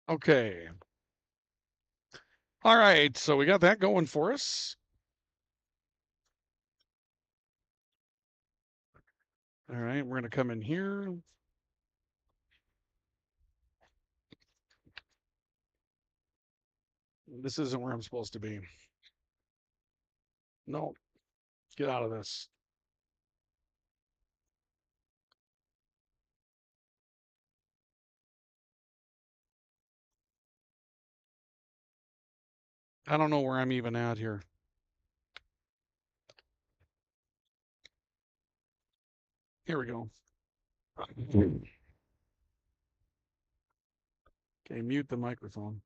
Okay. All right, so we got that going for us. All right, we're gonna come in here. This isn't where I'm supposed to be. No, get out of this. I don't know where I'm even at here. Here we go. Okay, mute the microphone.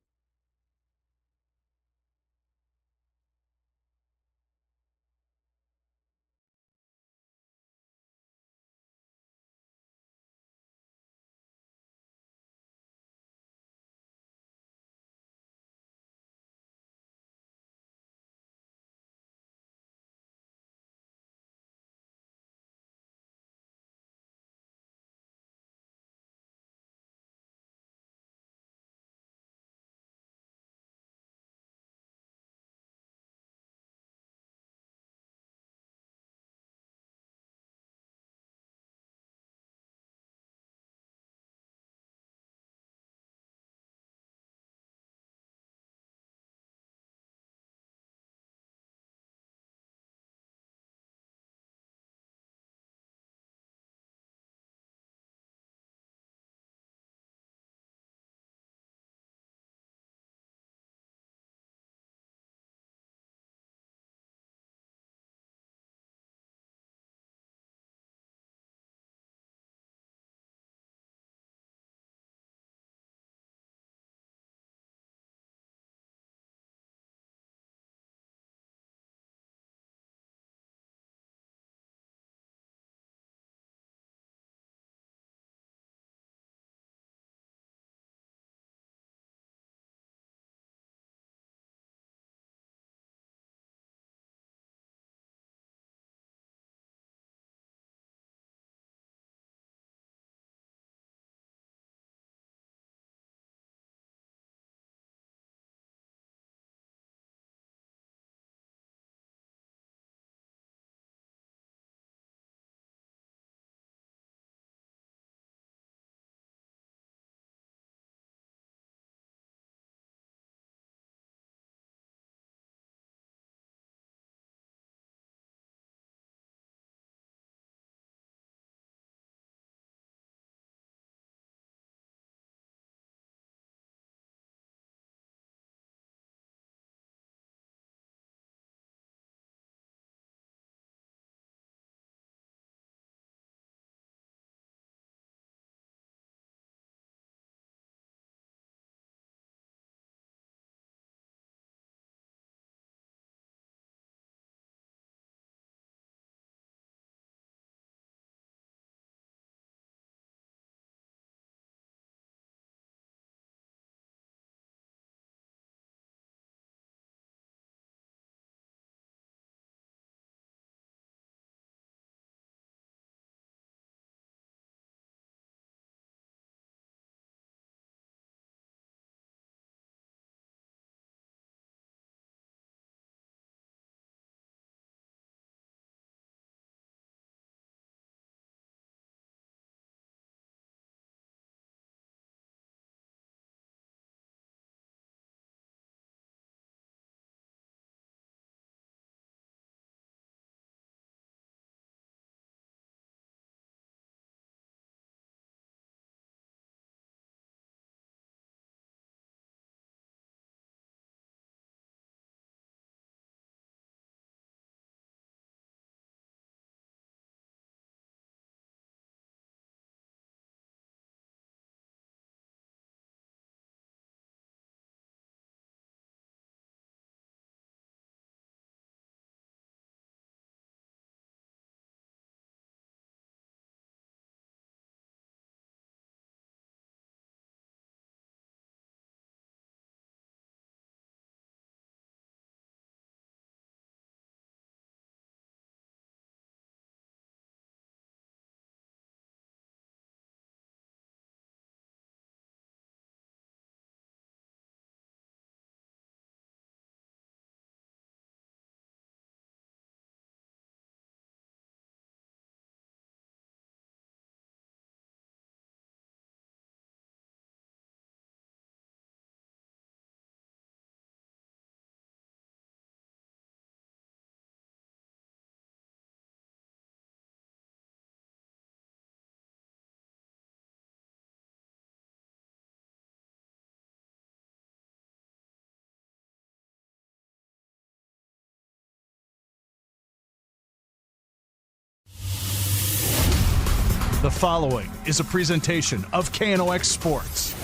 The following is a presentation of KNOX Sports.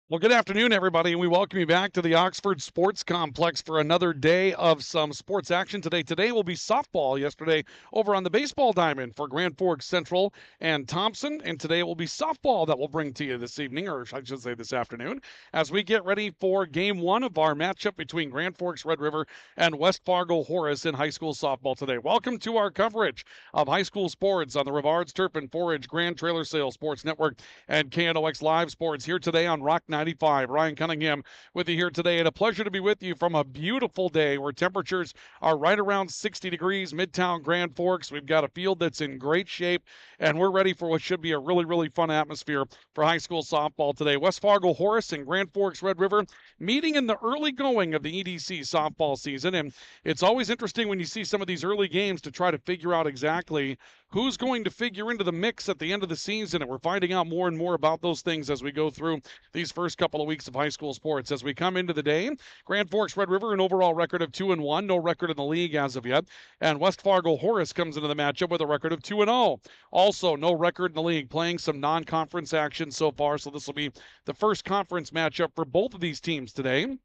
Well, good afternoon, everybody, and we welcome you back to the Oxford Sports Complex for another day of some sports action today. Today will be softball. Yesterday over on the baseball diamond for Grand Forks Central and Thompson, and today will be softball that we'll bring to you this evening, or I should say this afternoon, as we get ready for Game 1 of our matchup between Grand Forks Red River and West Fargo Horace in high school softball today. Welcome to our coverage of high school sports on the Rivards Turf and Forage Grand Trailer Sales Sports Network and KNOX Live Sports here today on Rock 95. Ryan Cunningham with you here today, and a pleasure to be with you from a beautiful day where temperatures are right around 60 degrees, Midtown Grand Forks. We've got a field that's in great shape, and we're ready for what should be a really, really fun atmosphere for high school softball today. West Fargo Horace and Grand Forks Red River meeting in the early going of the EDC softball season, and it's always interesting when you see some of these early games to try to figure out exactly who's going to figure into the mix at the end of the season, and we're finding out more and more about those things as we go through these first couple of weeks of high school sports. As we come into the day, Grand Forks Red River, an overall record of 2-1, no record in the league as of yet, and West Fargo Horace comes into the matchup with a record of 2-0. Also, no record in the league, playing some non-conference action so far, so this will be the first conference matchup for both of these teams today.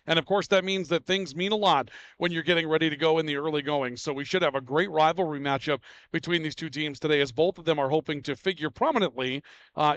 And of course, that means that things mean a lot when you're getting ready to go in the early going. So we should have a great rivalry matchup between these two teams today, as both of them are hoping to figure prominently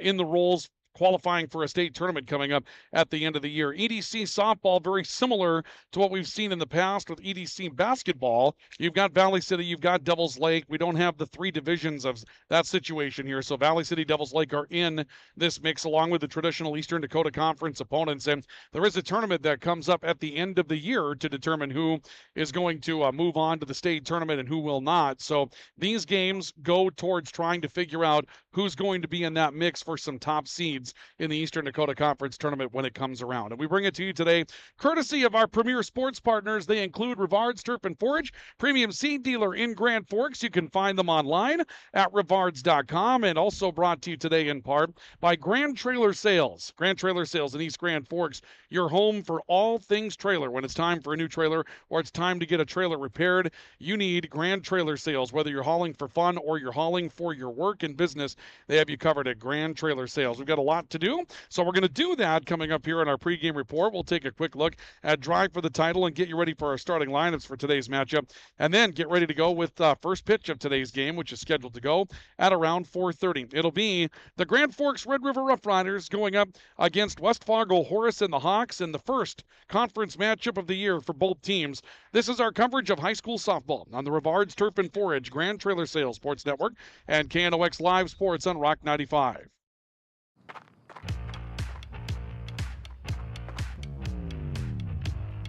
in the roles qualifying for a state tournament coming up at the end of the year. EDC softball, very similar to what we've seen in the past with EDC basketball. You've got Valley City, you've got Devils Lake. We don't have the three divisions of that situation here. So Valley City, Devils Lake are in this mix along with the traditional Eastern Dakota Conference opponents. And there is a tournament that comes up at the end of the year to determine who is going to move on to the state tournament and who will not. So these games go towards trying to figure out who's going to be in that mix for some top seeds in the Eastern Dakota Conference tournament when it comes around. And we bring it to you today courtesy of our premier sports partners. They include Rivards Turf and Forage, premium seed dealer in Grand Forks. You can find them online at rivards.com, and also brought to you today in part by Grand Trailer Sales. Grand Trailer Sales in East Grand Forks, your home for all things trailer. When it's time for a new trailer or it's time to get a trailer repaired, you need Grand Trailer Sales. Whether you're hauling for fun or you're hauling for your work and business, they have you covered at Grand Trailer Sales. We've got a lot to do, so we're going to do that coming up here in our pregame report. We'll take a quick look at Drive for the Title and get you ready for our starting lineups for today's matchup, and then get ready to go with first pitch of today's game, which is scheduled to go at around 4:30. It'll be the Grand Forks Red River Roughriders going up against West Fargo Horace and the Hawks in the first conference matchup of the year for both teams. This is our coverage of high school softball on the Rivards Turf and Forage Grand Trailer Sales Sports Network and KNOX Live Sports on Rock 95.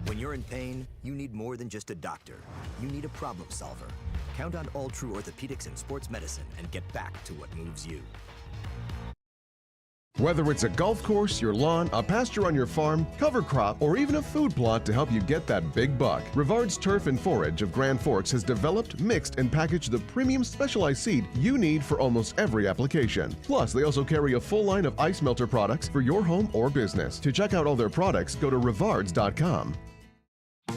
When you're in pain, you need more than just a doctor. You need a problem solver. Count on All True Orthopedics and Sports Medicine and get back to what moves you. Whether it's a golf course, your lawn, a pasture on your farm, cover crop, or even a food plot to help you get that big buck, Rivards Turf and Forage of Grand Forks has developed, mixed, and packaged the premium specialized seed you need for almost every application. Plus, they also carry a full line of ice melter products for your home or business. To check out all their products, go to rivards.com.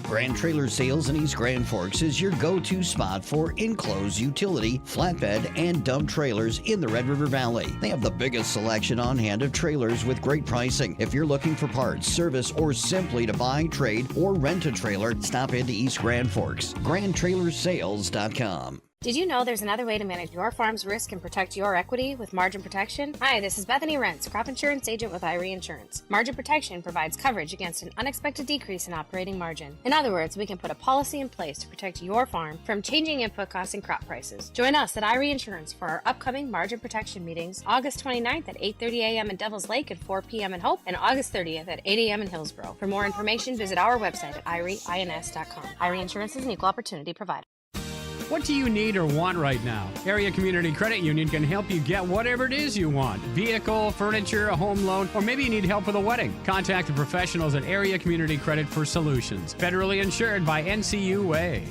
Grand Trailer Sales in East Grand Forks is your go-to spot for enclosed utility, flatbed, and dump trailers in the Red River Valley. They have the biggest selection on hand of trailers with great pricing. If you're looking for parts, service, or simply to buy, trade, or rent a trailer, stop into East Grand Forks. GrandTrailersales.com. Did you know there's another way to manage your farm's risk and protect your equity with margin protection? Hi, this is Bethany Rentz, crop insurance agent with Irie Insurance. Margin protection provides coverage against an unexpected decrease in operating margin. In other words, we can put a policy in place to protect your farm from changing input costs and crop prices. Join us at Irie Insurance for our upcoming margin protection meetings, August 29th at 8:30 a.m. in Devils Lake and 4 p.m. in Hope, and August 30th at 8 a.m. in Hillsborough. For more information, visit our website at irieins.com. Irie Insurance is an equal opportunity provider. What do you need or want right now? Area Community Credit Union can help you get whatever it is you want. Vehicle, furniture, a home loan, or maybe you need help with a wedding. Contact the professionals at Area Community Credit for solutions. Federally insured by NCUA.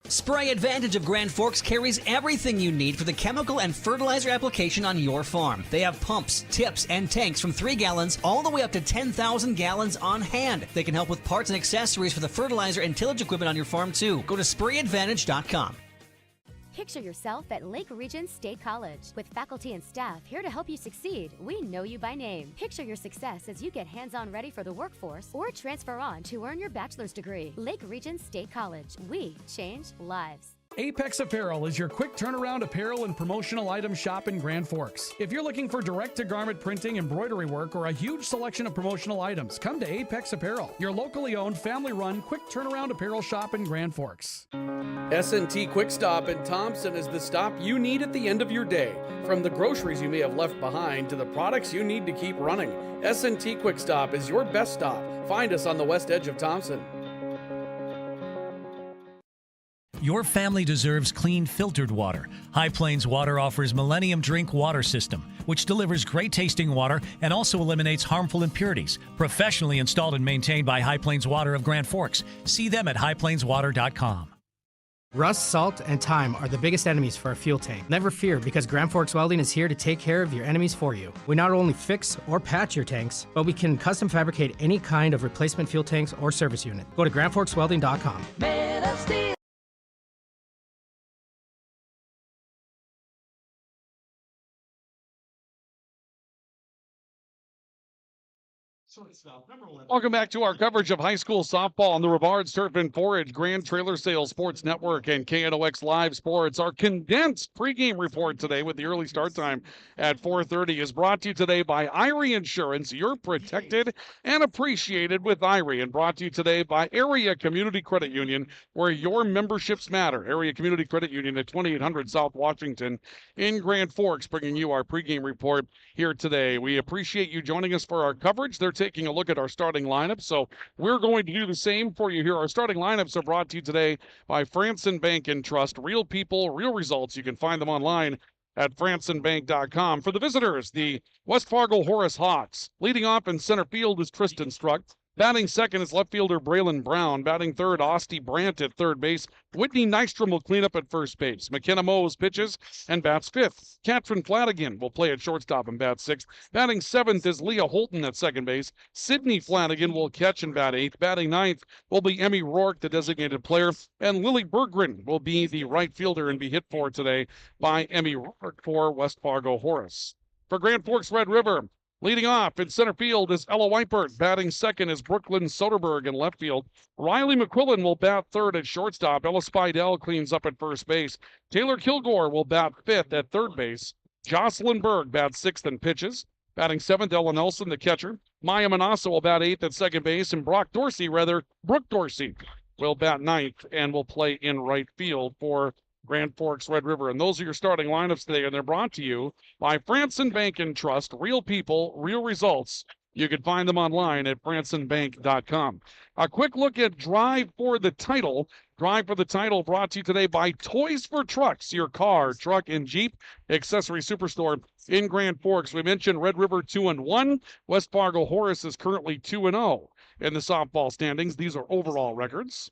Spray Advantage of Grand Forks carries everything you need for the chemical and fertilizer application on your farm. They have pumps, tips, and tanks from 3 gallons all the way up to 10,000 gallons on hand. They can help with parts and accessories for the fertilizer and tillage equipment on your farm too. Go to sprayadvantage.com. Picture yourself at Lake Region State College. With faculty and staff here to help you succeed, we know you by name. Picture your success as you get hands-on ready for the workforce or transfer on to earn your bachelor's degree. Lake Region State College. We change lives. Apex Apparel is your quick turnaround apparel and promotional item shop in Grand Forks. If you're looking for direct-to-garment printing, embroidery work, or a huge selection of promotional items, come to Apex Apparel, your locally owned, family-run, quick turnaround apparel shop in Grand Forks. S&T Quick Stop in Thompson is the stop you need at the end of your day. From the groceries you may have left behind to the products you need to keep running, S&T Quick Stop is your best stop. Find us on the west edge of Thompson. Your family deserves clean, filtered water. High Plains Water offers Millennium Drink Water System, which delivers great-tasting water and also eliminates harmful impurities. Professionally installed and maintained by High Plains Water of Grand Forks. See them at highplainswater.com. Rust, salt, and time are the biggest enemies for a fuel tank. Never fear, because Grand Forks Welding is here to take care of your enemies for you. We not only fix or patch your tanks, but we can custom fabricate any kind of replacement fuel tanks or service unit. Go to grandforkswelding.com. Made of steel. Welcome back to our coverage of high school softball on the Rivards Turf and Forage, Grand Trailer Sales Sports Network, and KNOX Live Sports. Our condensed pregame report today with the early start time at 4:30 is brought to you today by Irie Insurance. You're protected and appreciated with Irie, and brought to you today by Area Community Credit Union, where your memberships matter. Area Community Credit Union at 2800 South Washington in Grand Forks, bringing you our pregame report here today. We appreciate you joining us for our coverage. They're taking a look at our starting lineup, so we're going to do the same for you here. Our starting lineups are brought to you today by Franson Bank and Trust. Real people, real results. You can find them online at fransonbank.com. For the visitors, the West Fargo Horace Hawks. Leading off in center field is Tristan Struck. Batting second is left fielder Braylon Brown. Batting third, Austin Brandt at third base. Whitney Nystrom will clean up at first base. McKenna Mose pitches and bats fifth. Katrin Flanagan will play at shortstop and bat sixth. Batting seventh is Leah Holton at second base. Sydney Flanagan will catch and bat eighth. Batting ninth will be Emmy Rourke, the designated player. And Lily Berggren will be the right fielder and be hit for today by Emmy Rourke for West Fargo Horace. For Grand Forks Red River, leading off in center field is Ella Weipert. Batting second is Brooklyn Soderberg in left field. Riley McQuillan will bat third at shortstop. Ella Spidell cleans up at first base. Taylor Kilgore will bat fifth at third base. Jocelyn Berg bats sixth and pitches. Batting seventh, Ella Nelson, the catcher. Maya Manassa will bat eighth at second base. And Brooke Dorsey, will bat ninth and will play in right field for Grand Forks Red River. And those are your starting lineups today, and they're brought to you by Franson Bank and Trust. Real people, real results. You can find them online at fransonbank.com. A quick look at Drive for the Title. Drive for the Title brought to you today by Toys for Trucks, your car, truck, and Jeep accessory superstore in Grand Forks. We mentioned Red River 2-1. West Fargo Horace is currently 2-0. In the softball standings. These are overall records.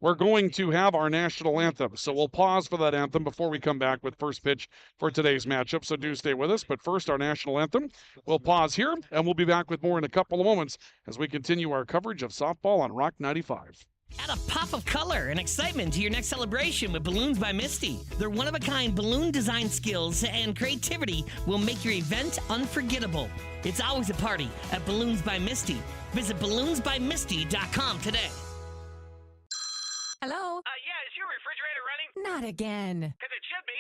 We're going to have our national anthem, so we'll pause for that anthem before we come back with first pitch for today's matchup, so do stay with us. But first, our national anthem. We'll pause here, and we'll be back with more in a couple of moments as we continue our coverage of softball on Rock 95. Add a pop of color and excitement to your next celebration with Balloons by Misty. Their one-of-a-kind balloon design skills and creativity will make your event unforgettable. It's always a party at Balloons by Misty. Visit balloonsbymisty.com today. Hello? Yeah, is your refrigerator running? Not again. 'Cause it should be.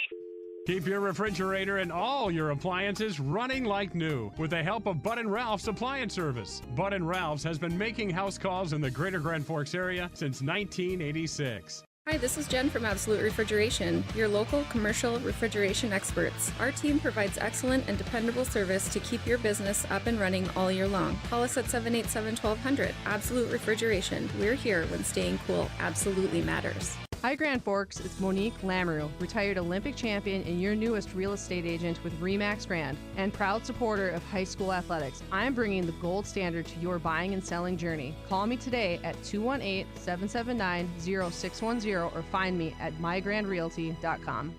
Keep your refrigerator and all your appliances running like new with the help of Bud & Ralph's Appliance Service. Bud & Ralph's has been making house calls in the greater Grand Forks area since 1986. Hi, this is Jen from Absolute Refrigeration, your local commercial refrigeration experts. Our team provides excellent and dependable service to keep your business up and running all year long. Call us at 787-1200. Absolute Refrigeration. We're here when staying cool absolutely matters. Hi Grand Forks, it's Monique Lamoureux, retired Olympic champion and your newest real estate agent with RE/MAX Grand and proud supporter of high school athletics. I'm bringing the gold standard to your buying and selling journey. Call me today at 218-779-0610 or find me at mygrandrealty.com.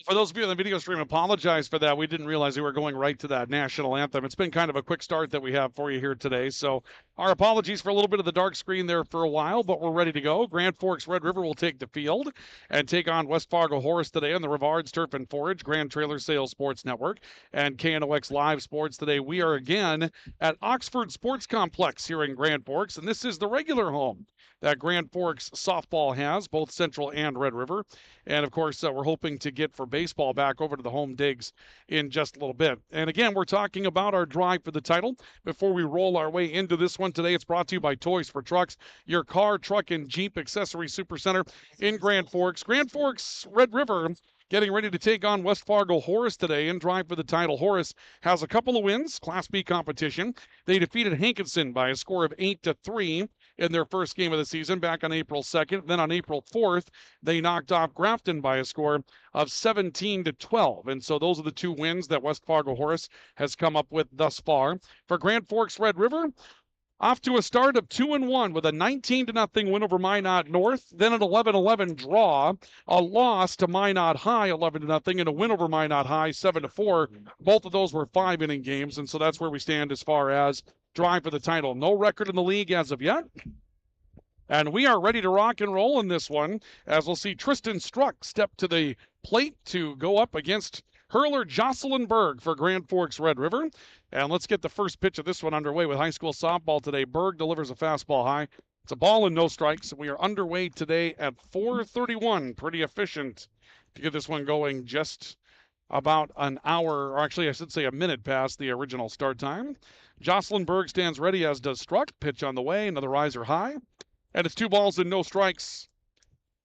For those of you on the video stream, apologize for that. We didn't realize we were going right to that national anthem. It's been kind of a quick start that we have for you here today. So our apologies for a little bit of the dark screen there for a while, but we're ready to go. Grand Forks Red River will take the field and take on West Fargo Horace today on the Roughriders Turf and Forage, Grand Trailer Sales Sports Network, and KNOX Live Sports today. We are again at Oxford Sports Complex here in Grand Forks, and this is the regular home that Grand Forks softball has, both Central and Red River. And, of course, we're hoping to get for baseball back over to the home digs in just a little bit. And, again, we're talking about our drive for the title. Before we roll our way into this one today, it's brought to you by Toys for Trucks, your car, truck, and Jeep accessory supercenter in Grand Forks. Grand Forks, Red River, getting ready to take on West Fargo Horace today and drive for the title. Horace has a couple of wins, Class B competition. They defeated Hankinson by a score of 8-3 in their first game of the season back on April 2nd. Then on April 4th, they knocked off Grafton by a score of 17-12. And so those are the two wins that West Fargo Horace has come up with thus far. For Grand Forks Red River, off to a start of 2-1 with a 19-0 win over Minot North, then an 11-11 draw, a loss to Minot High 11-0, and a win over Minot High 7-4. Both of those were 5-inning games, and so that's where we stand as far as drive for the title. No record in the league as of yet. And we are ready to rock and roll in this one, as we'll see Tristan Struck step to the plate to go up against hurler Jocelyn Berg for Grand Forks Red River. And let's get the first pitch of this one underway with high school softball today. Berg delivers a fastball high. It's a ball and no strikes. We are underway today at 4:31. Pretty efficient to get this one going just about an hour, or actually I should say a minute past the original start time. Jocelyn Berg stands ready, as does Struck. Pitch on the way, another riser high. And it's 2 balls and no strikes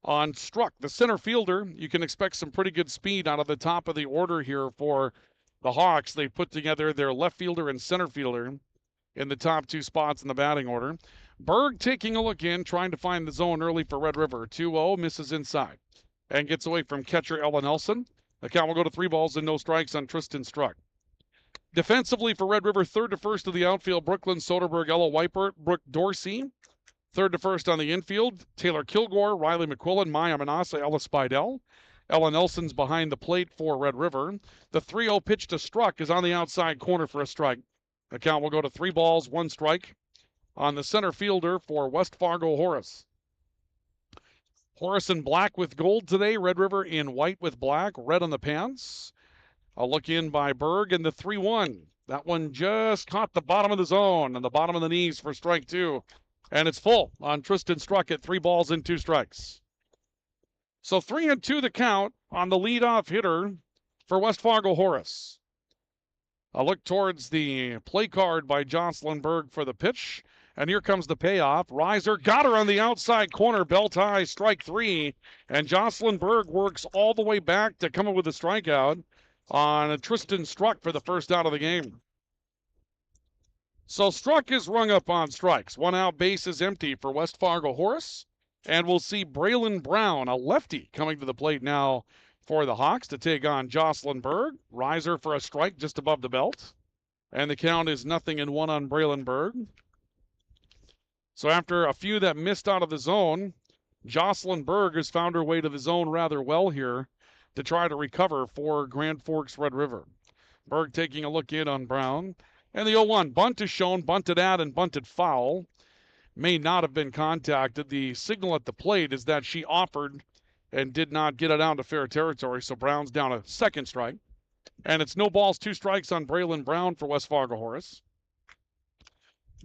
on Struck. The center fielder, you can expect some pretty good speed out of the top of the order here for the Hawks. They put together their left fielder and center fielder in the top 2 spots in the batting order. Berg taking a look in, trying to find the zone early for Red River. 2-0, misses inside and gets away from catcher Ella Nelson. The count will go to 3 balls and no strikes on Tristan Struck. Defensively for Red River, third to first of the outfield, Brooklyn Soderberg, Ella Weipert, Brooke Dorsey. Third to first on the infield, Taylor Kilgore, Riley McQuillan, Maya Manassa, Ella Spidell. Ella Nelson's behind the plate for Red River. The 3-0 pitch to Struck is on the outside corner for a strike. The count will go to 3 balls, 1 strike on the center fielder for West Fargo Horace. Horace in black with gold today, Red River in white with black, red on the pants. A look in by Berg, and the 3-1. That one just caught the bottom of the zone and the bottom of the knees for strike 2. And it's full on Tristan Struck at 3 balls and 2 strikes. So 3-2 the count on the leadoff hitter for West Fargo Horace. A look towards the play card by Jocelyn Berg for the pitch. And here comes the payoff. Riser got her on the outside corner, belt high, strike 3. And Jocelyn Berg works all the way back to come up with a strikeout on Tristan Struck for the first out of the game. So Struck is rung up on strikes. 1 out, base is empty for West Fargo Horace. And we'll see Braylon Brown, a lefty, coming to the plate now for the Hawks to take on Jocelyn Berg. Riser for a strike just above the belt. And the count is 0-1 on Braylon Berg. So after a few that missed out of the zone, Jocelyn Berg has found her way to the zone rather well here to try to recover for Grand Forks Red River. Berg taking a look in on Brown. And the 0-1 bunt is shown, bunted at and bunted foul. May not have been contacted. The signal at the plate is that she offered and did not get it down to fair territory, so Brown's down a second strike. And it's no balls, 2 strikes on Braylon Brown for West Fargo Horace.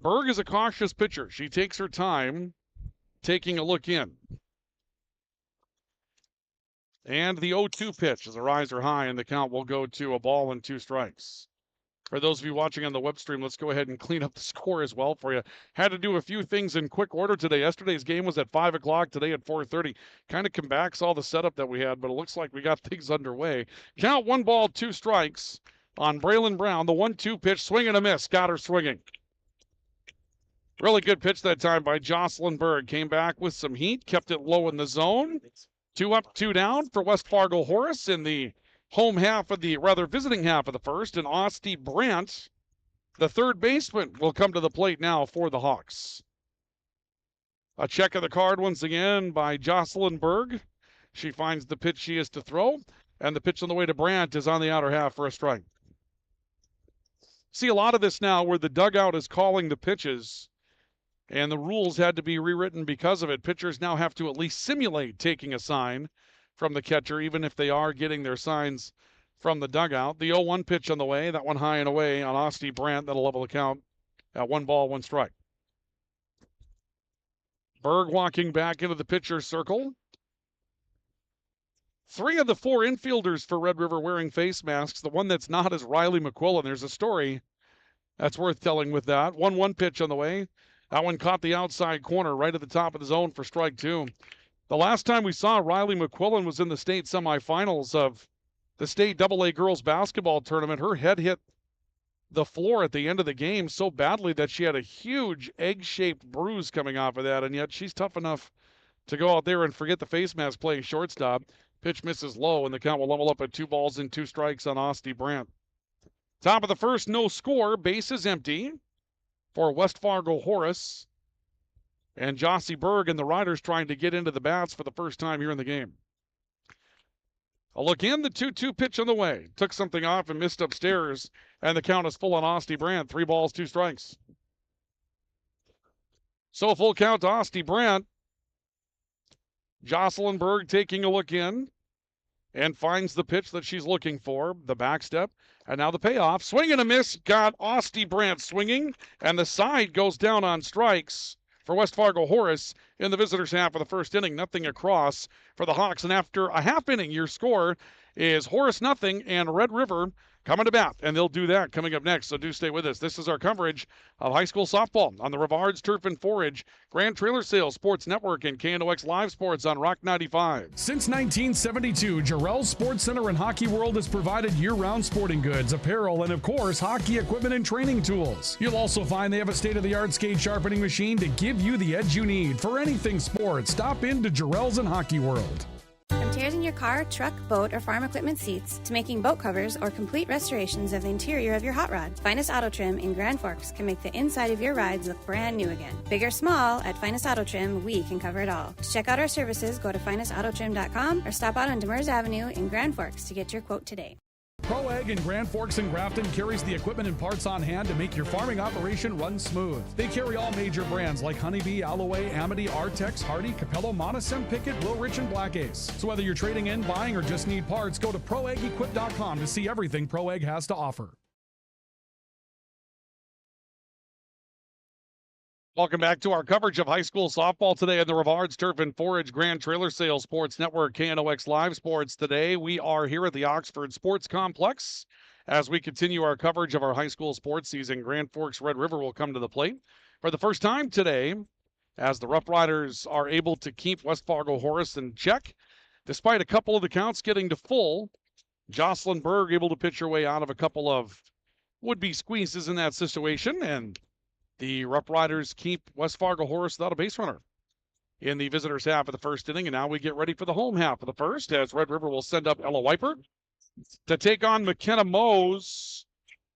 Berg is a cautious pitcher. She takes her time taking a look in. And the 0-2 pitch is a riser high, and the count will go to a ball and 2 strikes. For those of you watching on the web stream, let's go ahead and clean up the score as well for you. Had to do a few things in quick order today. Yesterday's game was at 5 o'clock, today at 4:30. Kind of combats all the setup that we had, but it looks like we got things underway. Count 1 ball, 2 strikes on Braylon Brown. The 1-2 pitch, swing and a miss. Got her swinging. Really good pitch that time by Jocelyn Berg. Came back with some heat, kept it low in the zone. 2 up, 2 down for West Fargo Horace in the visiting half of the first, and Austin Brandt, the third baseman, will come to the plate now for the Hawks. A check of the card once again by Jocelyn Berg. She finds the pitch she is to throw, and the pitch on the way to Brandt is on the outer half for a strike. See a lot of this now where the dugout is calling the pitches, and the rules had to be rewritten because of it. Pitchers now have to at least simulate taking a sign from the catcher, even if they are getting their signs from the dugout. The 0-1 pitch on the way, that one high and away on Austin Brandt. That'll level the count at 1 ball, 1 strike. Berg walking back into the pitcher's circle. 3 of the 4 infielders for Red River wearing face masks. The one that's not is Riley McQuillan. There's a story that's worth telling with that. 1-1 pitch on the way. That one caught the outside corner right at the top of the zone for strike 2. The last time we saw Riley McQuillan was in the state semifinals of the state AA girls basketball tournament. Her head hit the floor at the end of the game so badly that she had a huge egg-shaped bruise coming off of that, and yet she's tough enough to go out there and forget the face mask playing shortstop. Pitch misses low, and the count will level up at 2 balls and 2 strikes on Austin Brandt. Top of the first, no score. Base is empty for West Fargo Horace. And Jossie Berg and the Riders trying to get into the bats for the first time here in the game. A look in, the 2-2 pitch on the way. Took something off and missed upstairs, and the count is full on Austin Brandt. 3 balls, 2 strikes. So full count to Austin Brandt. Jocelyn Berg taking a look in and finds the pitch that she's looking for, the back step, and now the payoff. Swing and a miss, got Austin Brandt swinging, and the side goes down on strikes for West Fargo Horace in the visitors' half of the first inning. Nothing across for the Hawks, and after a half inning, your score is Horace nothing and Red River coming to bat, and they'll do that coming up next, so do stay with us. This is our coverage of high school softball on the Rivards Turf and Forage, Grand Trailer Sales Sports Network, and KNOX Live Sports on Rock 95. Since 1972, Jarrell's Sports Center and Hockey World has provided year-round sporting goods, apparel, and of course, hockey equipment and training tools. You'll also find they have a state-of-the-art skate sharpening machine to give you the edge you need for anything sports. Stop in to Jarrell's and Hockey World. From tears in your car, truck, boat, or farm equipment seats to making boat covers or complete restorations of the interior of your hot rod, Finest Auto Trim in Grand Forks can make the inside of your rides look brand new again. Big or small, at Finest Auto Trim, we can cover it all. To check out our services, go to finestautotrim.com or stop out on Demers Avenue in Grand Forks to get your quote today. Pro Ag in Grand Forks and Grafton carries the equipment and parts on hand to make your farming operation run smooth. They carry all major brands like Honeybee, Alloway, Amity, Artex, Hardy, Capello, Monosem, Pickett, Wilrich, and Black Ace. So whether you're trading in, buying, or just need parts, go to ProAgEquip.com to see everything Pro Ag has to offer. Welcome back to our coverage of high school softball today on the Rivards Turf and Forage Grand Trailer Sales Sports Network, KNOX Live Sports. Today we are here at the Oxford Sports Complex as we continue our coverage of our high school sports season. Grand Forks Red River will come to the plate for the first time today as the Roughriders are able to keep West Fargo Horace in check. Despite a couple of the counts getting to full, Jocelyn Berg able to pitch her way out of a couple of would-be squeezes in that situation, and the Roughriders keep West Fargo Horace without a base runner in the visitors' half of the first inning. And now we get ready for the home half of the first as Red River will send up Ella Weipert to take on McKenna Mose,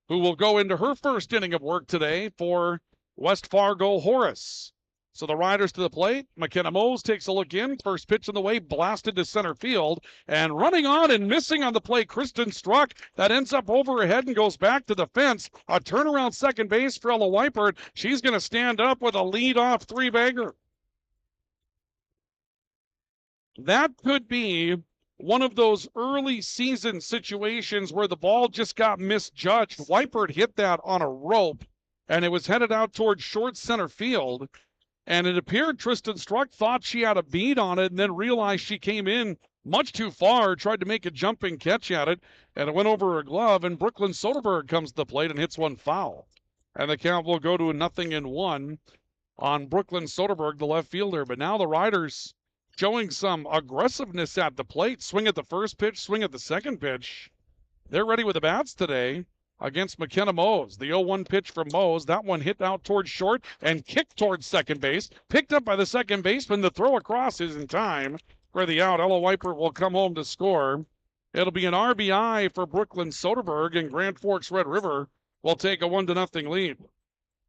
who will go into her first inning of work today for West Fargo Horace. So the Riders to the plate. McKenna Mose takes a look in. First pitch in the way, blasted to center field. And running on and missing on the plate, Kristen Struck. That ends up over her head and goes back to the fence. A turnaround second base for Ella Weipert. She's going to stand up with a lead-off three-bagger. That could be one of those early season situations where the ball just got misjudged. Weipert hit that on a rope, and it was headed out towards short center field. And it appeared Tristan Struck thought she had a bead on it and then realized she came in much too far, tried to make a jumping catch at it, and it went over her glove, and Brooklyn Soderberg comes to the plate and hits one foul. And the count will go to a 0-1 on Brooklyn Soderberg, the left fielder. But now the Riders showing some aggressiveness at the plate. Swing at the first pitch, swing at the second pitch. They're ready with the bats today against McKenna Mose. The 0-1 pitch from Mose. That one hit out towards short and kicked towards second base. Picked up by the second baseman. The throw across is in time for the out. Ella Wiper will come home to score. It'll be an RBI for Brooklyn Soderberg, and Grand Forks Red River will take a 1-0 lead.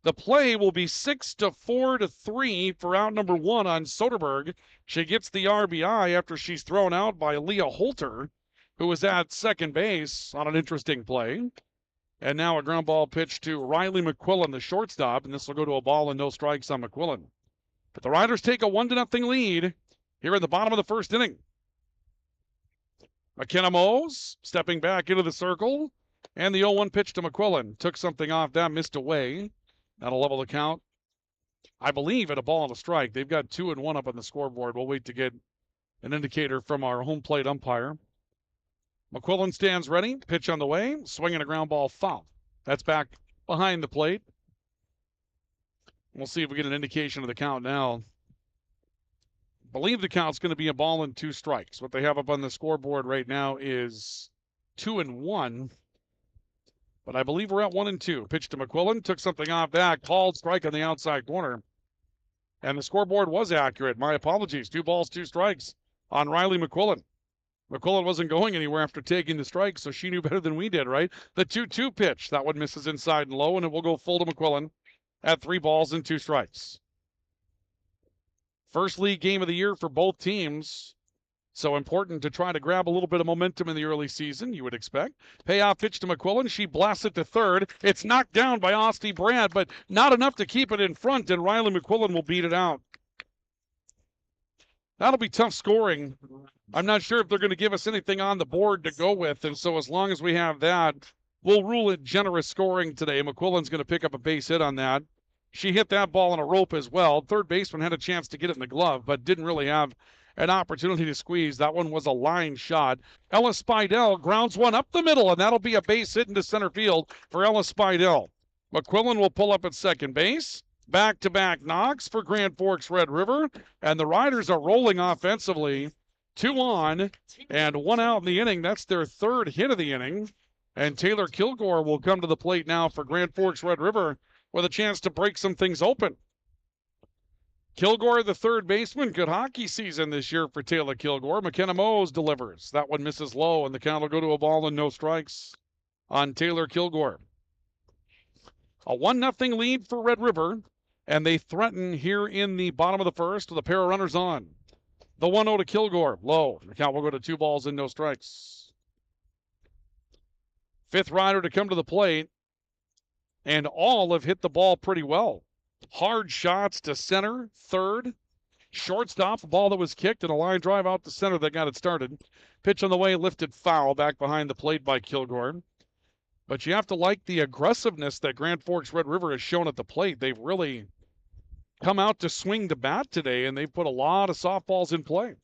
The play will be 6-4-3 for out number 1 on Soderberg. She gets the RBI after she's thrown out by Leah Holter, who was at second base on an interesting play. And now a ground ball pitch to Riley McQuillan, the shortstop, and this will go to a ball and no strikes on McQuillan. But the Riders take a 1-0 lead here in the bottom of the first inning. McKenna Mose stepping back into the circle, and the 0-1 pitch to McQuillan. Took something off that, missed away. That'll level the count, I believe, at a ball and a strike. They've got 2-1 up on the scoreboard. We'll wait to get an indicator from our home plate umpire. McQuillan stands ready. Pitch on the way. Swinging a ground ball foul. That's back behind the plate. We'll see if we get an indication of the count now. Believe the count's going to be a ball and 2 strikes. What they have up on the scoreboard right now is 2-1. But I believe we're at 1-2. Pitch to McQuillan. Took something off that. Called strike on the outside corner. And the scoreboard was accurate. My apologies. 2 balls, 2 strikes on Riley McQuillan. McQuillan wasn't going anywhere after taking the strike, so she knew better than we did, right? The 2-2 pitch. That one misses inside and low, and it will go full to McQuillan at 3 balls and 2 strikes. First league game of the year for both teams. So important to try to grab a little bit of momentum in the early season, you would expect. Payoff pitch to McQuillan. She blasts it to third. It's knocked down by Ostie Brad, but not enough to keep it in front, and Riley McQuillan will beat it out. That'll be tough scoring. I'm not sure if they're going to give us anything on the board to go with, and so as long as we have that, we'll rule it generous scoring today. McQuillan's going to pick up a base hit on that. She hit that ball on a rope as well. Third baseman had a chance to get it in the glove, but didn't really have an opportunity to squeeze. That one was a line shot. Ella Spidell grounds one up the middle, and that'll be a base hit into center field for Ella Spidell. McQuillan will pull up at second base. Back-to-back knocks for Grand Forks Red River, and the Riders are rolling offensively. 2 on and 1 out in the inning. That's their 3rd hit of the inning. And Taylor Kilgore will come to the plate now for Grand Forks Red River with a chance to break some things open. Kilgore, the 3rd baseman. Good hockey season this year for Taylor Kilgore. McKenna Mose delivers. That one misses low, and the count will go to a ball and no strikes on Taylor Kilgore. A 1-0 lead for Red River, and they threaten here in the bottom of the first with a pair of runners on. The 1-0 to Kilgore, low. The count will go to 2 balls and no strikes. 5th rider to come to the plate, and all have hit the ball pretty well. Hard shots to center, third. Shortstop, a ball that was kicked, and a line drive out to center that got it started. Pitch on the way, lifted foul back behind the plate by Kilgore. But you have to like the aggressiveness that Grand Forks Red River has shown at the plate. They've really come out to swing the bat today, and they've put a lot of softballs in play.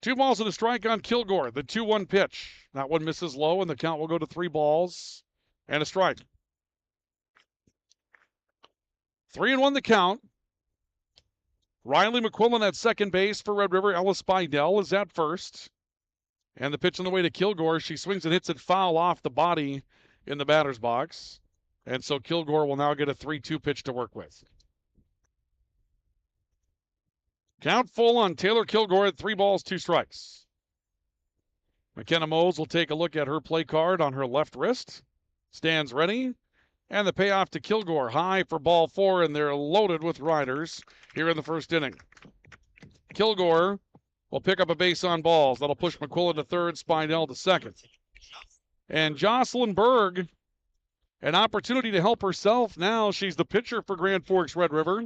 2 balls and a strike on Kilgore, the 2-1 pitch. That one misses low, and the count will go to 3 balls and a strike. 3-1 the count. Riley McQuillan at second base for Red River. Ella Spidell is at first. And the pitch on the way to Kilgore. She swings and hits it foul off the body in the batter's box. And so Kilgore will now get a 3-2 pitch to work with. Count full on Taylor Kilgore at 3 balls, 2 strikes. McKenna Mose will take a look at her play card on her left wrist. Stands ready. And the payoff to Kilgore, high for ball 4, and they're loaded with riders here in the first inning. Kilgore will pick up a base on balls. That'll push McQuillan to third, Spidell to second. And Jocelyn Berg, an opportunity to help herself now. She's the pitcher for Grand Forks Red River.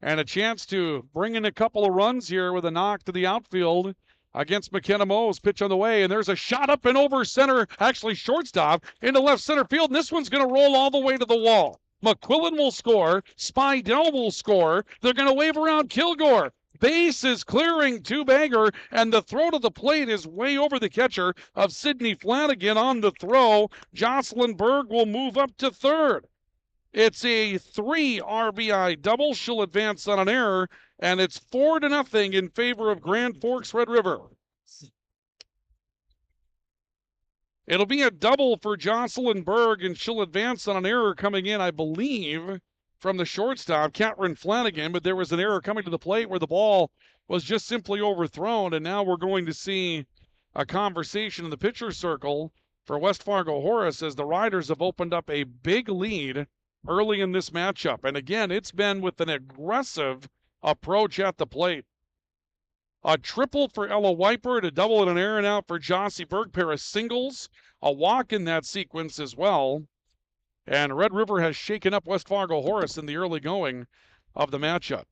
And a chance to bring in a couple of runs here with a knock to the outfield against McKenna Mose. Pitch on the way, and there's a shot up and over center, actually shortstop, into left center field, and this one's going to roll all the way to the wall. McQuillan will score. Spidell will score. They're going to wave around Kilgore. Base is clearing, two-bagger, and the throw to the plate is way over the catcher of Sidney Flanagan on the throw. Jocelyn Berg will move up to third. It's a 3 RBI double. She'll advance on an error, and it's 4-0 in favor of Grand Forks Red River. It'll be a double for Jocelyn Berg, and she'll advance on an error coming in, I believe, from the shortstop, Catherine Flanagan, but there was an error coming to the plate where the ball was just simply overthrown, and now we're going to see a conversation in the pitcher's circle for West Fargo Horace as the Riders have opened up a big lead early in this matchup. And again, it's been with an aggressive approach at the plate. A triple for Ella Wiper, to double and an error out for Jossie Berg, pair of singles, a walk in that sequence as well. And Red River has shaken up West Fargo Horace in the early going of the matchup.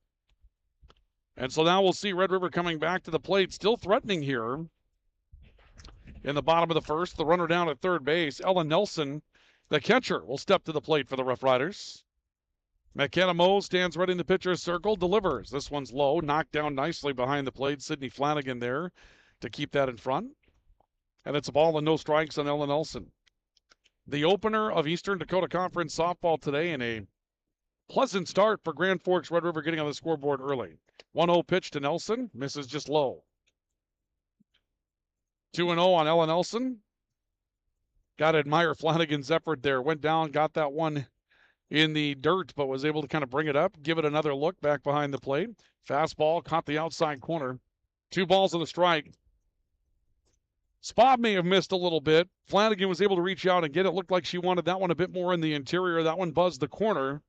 And so now we'll see Red River coming back to the plate, still threatening here in the bottom of the first. The runner down at third base, Ellen Nelson, the catcher, will step to the plate for the Rough Riders. McKenna Moe stands ready in the pitcher's circle, delivers. This one's low, knocked down nicely behind the plate. Sidney Flanagan there to keep that in front. And it's a ball and no strikes on Ellen Nelson. The opener of Eastern Dakota Conference softball today, and a pleasant start for Grand Forks Red River getting on the scoreboard early. 1-0 pitch to Nelson, misses just low. 2-0 on Ella Nelson. Got to admire Flanagan's effort there. Went down, got that one in the dirt, but was able to kind of bring it up, give it another look back behind the plate. Fastball, caught the outside corner. 2 balls and a strike. Spot may have missed a little bit. Flanagan was able to reach out and get it. Looked like she wanted that one a bit more in the interior. That one buzzed the corner,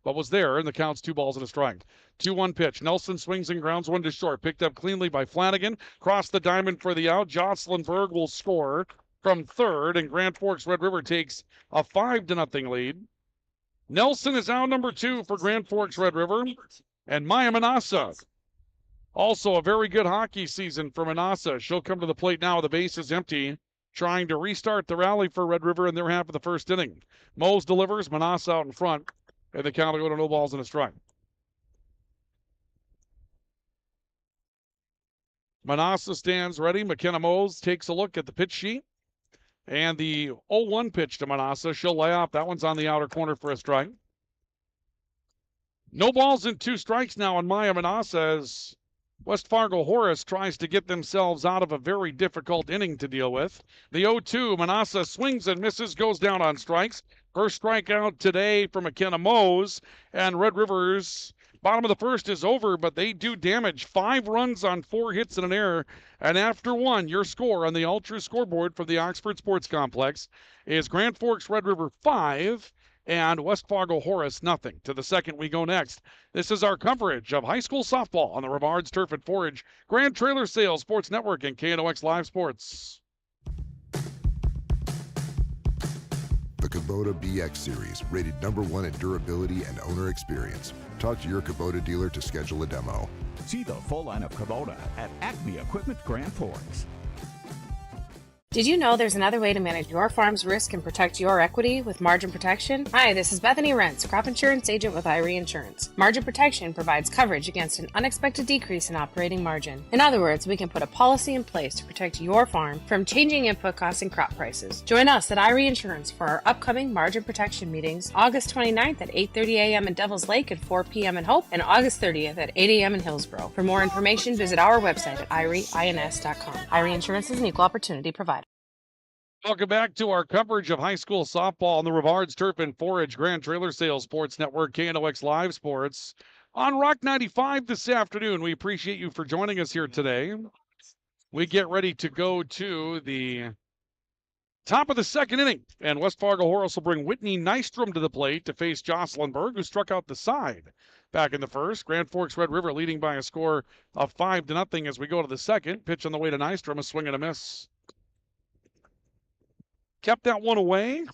but was there, and the count's 2 balls and a strike. 2-1 pitch. Nelson swings and grounds one to short. Picked up cleanly by Flanagan. Cross the diamond for the out. Jocelyn Berg will score from third, and Grand Forks Red River takes a 5-0 lead. Nelson is out number 2 for Grand Forks Red River, and Maya Manassa. Also a very good hockey season for Manassa. She'll come to the plate now. The base is empty, trying to restart the rally for Red River in their half of the first inning. Mose delivers, Manassa out in front, and the count will go to no balls and a strike. Manassa stands ready. McKenna Mose takes a look at the pitch sheet. And the 0-1 pitch to Manassa. She'll lay off. That one's on the outer corner for a strike. No balls and 2 strikes now on Maya Manassa as West Fargo Horace tries to get themselves out of a very difficult inning to deal with. The 0-2, Manassa swings and misses, goes down on strikes. First strikeout today for McKenna Mose, and Red River's bottom of the first is over, but they do damage. 5 runs on 4 hits and an error. And after 1, your score on the All-True scoreboard from the Oxford Sports Complex is Grand Forks Red River 5 and West Fargo Horace 0. To the second we go next. This is our coverage of high school softball on the Rivards Turf and Forage, Grand Trailer Sales Sports Network, and KNOX Live Sports. The Kubota BX Series, rated #1 in durability and owner experience. Talk to your Kubota dealer to schedule a demo. See the full line of Kubota at Acme Equipment Grand Forks. Did you know there's another way to manage your farm's risk and protect your equity with margin protection? Hi, this is Bethany Rentz, crop insurance agent with Irie Insurance. Margin protection provides coverage against an unexpected decrease in operating margin. In other words, we can put a policy in place to protect your farm from changing input costs and crop prices. Join us at Irie Insurance for our upcoming margin protection meetings, August 29th at 8:30 a.m. in Devils Lake and 4 p.m. in Hope, and August 30th at 8 a.m. in Hillsborough. For more information, visit our website at irieins.com. Irie Insurance is an equal opportunity provider. Welcome back to our coverage of high school softball on the Rivards Turf and Forage Grand Trailer Sales Sports Network, KNOX Live Sports, on Rock 95 this afternoon. We appreciate you for joining us here today. We get ready to go to the top of the second inning, and West Fargo Horace will bring Whitney Nystrom to the plate to face Jocelyn Berg, who struck out the side back in the first. Grand Forks Red River leading by a score of 5-0 as we go to the second. Pitch on the way to Nystrom, a swing and a miss. Kept that one away.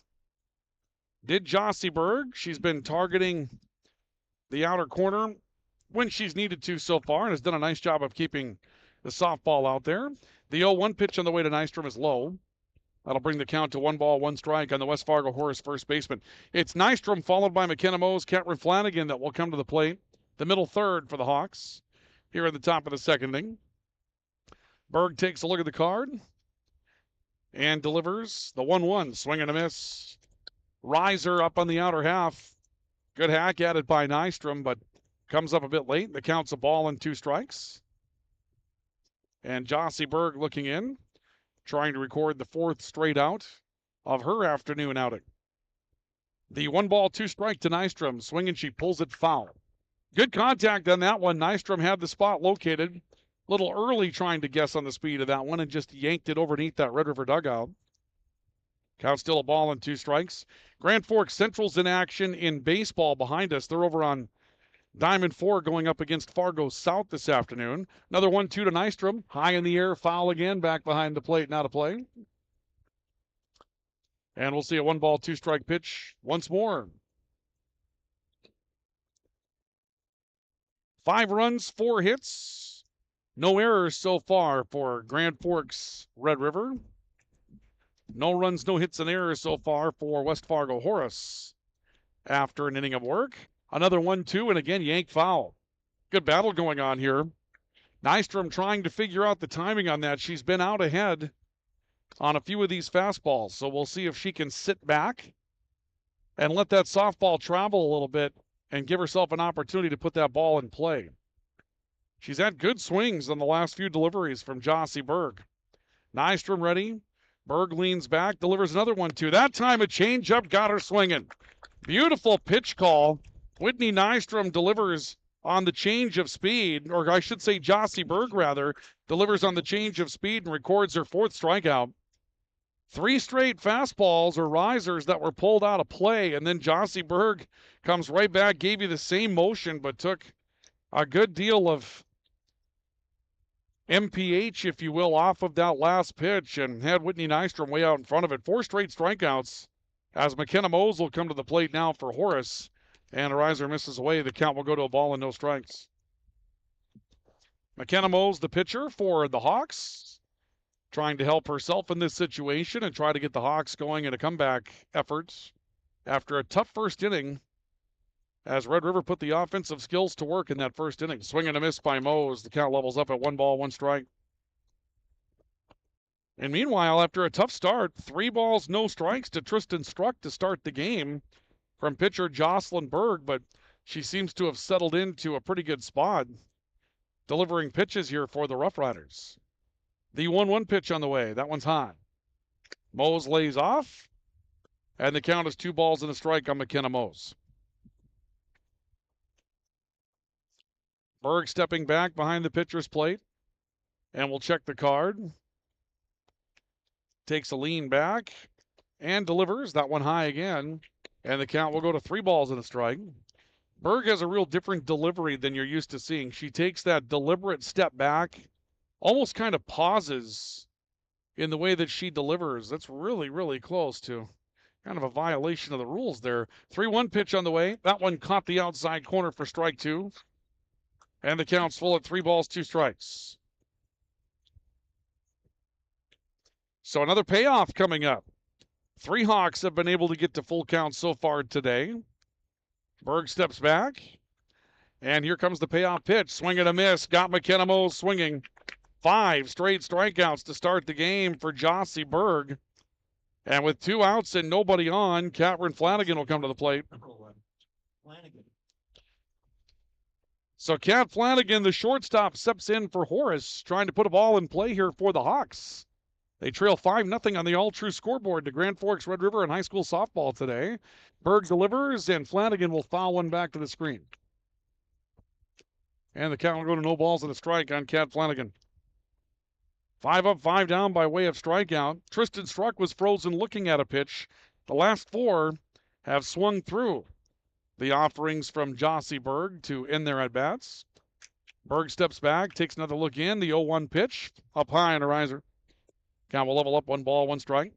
Did Jossie Berg. She's been targeting the outer corner when she's needed to so far and has done a nice job of keeping the softball out there. The 0-1 pitch on the way to Nystrom is low. That'll bring the count to 1 ball, 1 strike on the West Fargo Horace first baseman. It's Nystrom followed by McKenna Mose, Catherine Flanagan that will come to the plate. The middle third for the Hawks. here at the top of the second inning. Berg takes a look at the card and delivers the 1-1. Swing and a miss. Riser up on the outer half. Good hack at it by Nystrom, but comes up a bit late. The count's a ball and 2 strikes. And Jossie Berg looking in, trying to record the 4th straight out of her afternoon outing. The 1 ball, 2 strike to Nystrom. Swinging, she pulls it foul. Good contact on that one. Nystrom had the spot located. A little early trying to guess on the speed of that one and just yanked it overneath that Red River dugout. Count still a ball and 2 strikes. Grand Forks Central's in action in baseball behind us. They're over on Diamond 4 going up against Fargo South this afternoon. Another 1-2 to Nystrom. High in the air, foul again, back behind the plate, not a play. And we'll see a 1 ball, 2 strike pitch once more. 5 runs, 4 hits. No errors so far for Grand Forks Red River. No runs, no hits, and errors so far for West Fargo Horace. After an inning of work, another 1-2, and again, yanked foul. Good battle going on here. Nystrom trying to figure out the timing on that. She's been out ahead on a few of these fastballs, so we'll see if she can sit back and let that softball travel a little bit and give herself an opportunity to put that ball in play. She's had good swings on the last few deliveries from Jossie Berg. Nystrom ready. Berg leans back, delivers another 1-2. That time a changeup got her swinging. Beautiful pitch call. Whitney Nystrom delivers on the change of speed, or I should say Jossie Berg rather, delivers on the change of speed and records her 4th strikeout. 3 straight fastballs or risers that were pulled out of play, and then Jossie Berg comes right back, gave you the same motion, but took a good deal of MPH, if you will, off of that last pitch and had Whitney Nystrom way out in front of it. 4 straight strikeouts as McKenna Mose will come to the plate now for Horace. And a riser misses away. The count will go to a ball and no strikes. McKenna Mose, the pitcher for the Hawks, trying to help herself in this situation and try to get the Hawks going in a comeback effort after a tough first inning as Red River put the offensive skills to work in that first inning. Swing and a miss by Mose. The count levels up at 1 ball, 1 strike. And meanwhile, after a tough start, 3 balls, no strikes to Tristan Struck to start the game from pitcher Jocelyn Berg, but she seems to have settled into a pretty good spot, delivering pitches here for the Roughriders. The 1-1 pitch on the way. That one's high. Mose lays off, and the count is 2 balls and a strike on McKenna Mose. Berg stepping back behind the pitcher's plate, and we'll check the card. Takes a lean back and delivers. That one high again, and the count will go to 3 balls and a strike. Berg has a real different delivery than you're used to seeing. She takes that deliberate step back, almost kind of pauses in the way that she delivers. That's really, really close to kind of a violation of the rules there. 3-1 pitch on the way. That one caught the outside corner for strike 2. And the count's full at 3 balls, 2 strikes. So another payoff coming up. 3 Hawks have been able to get to full count so far today. Berg steps back. And here comes the payoff pitch. Swing and a miss. Got McKenna Mose swinging. 5 straight strikeouts to start the game for Jossie Berg. And with 2 outs and nobody on, Catherine Flanagan will come to the plate. So Cat Flanagan, the shortstop, steps in for Horace, trying to put a ball in play here for the Hawks. They trail 5-0 on the all-true scoreboard to Grand Forks Red River in high school softball today. Berg delivers, and Flanagan will foul one back to the screen. And the count will go to no balls and a strike on Cat Flanagan. 5 up, 5 down by way of strikeout. Tristan Struck was frozen looking at a pitch. The last 4 have swung through the offerings from Jossie Berg to end their at-bats. Berg steps back, takes another look in. The 0-1 pitch, up high on a riser. Count will level up, 1 ball, 1 strike.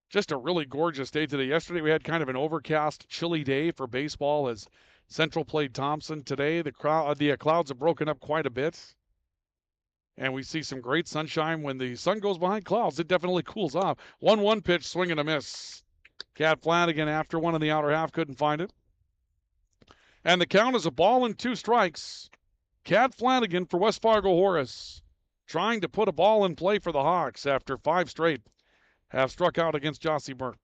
Just a really gorgeous day today. Yesterday we had kind of an overcast, chilly day for baseball as Central played Thompson. Today the clouds have broken up quite a bit. And we see some great sunshine. When the sun goes behind clouds, it definitely cools off. 1-1 pitch, swing and a miss. Cat Flanagan, after one in the outer half, couldn't find it. And the count is a ball and 2 strikes. Cat Flanagan for West Fargo Horace, trying to put a ball in play for the Hawks after 5 straight have struck out against Jossie Berg.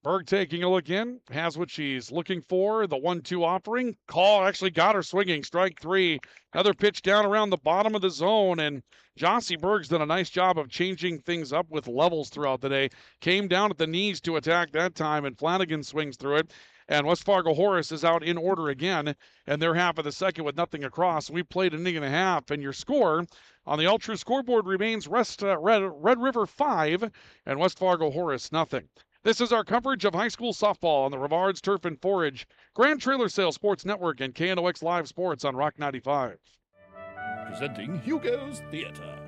Berg taking a look in, has what she's looking for. The 1-2 offering. Call actually got her swinging. Strike 3. Another pitch down around the bottom of the zone, and Jossie Berg's done a nice job of changing things up with levels throughout the day. Came down at the knees to attack that time, and Flanagan swings through it. And West Fargo Horace is out in order again, and they're half of the second with nothing across. We played an inning and a half, and your score on the All True scoreboard remains Red River 5 and West Fargo Horace nothing. This is our coverage of high school softball on the Rivards Turf and Forage, Grand Trailer Sales Sports Network, and KNOX Live Sports on Rock 95. Presenting Hugo's Theater.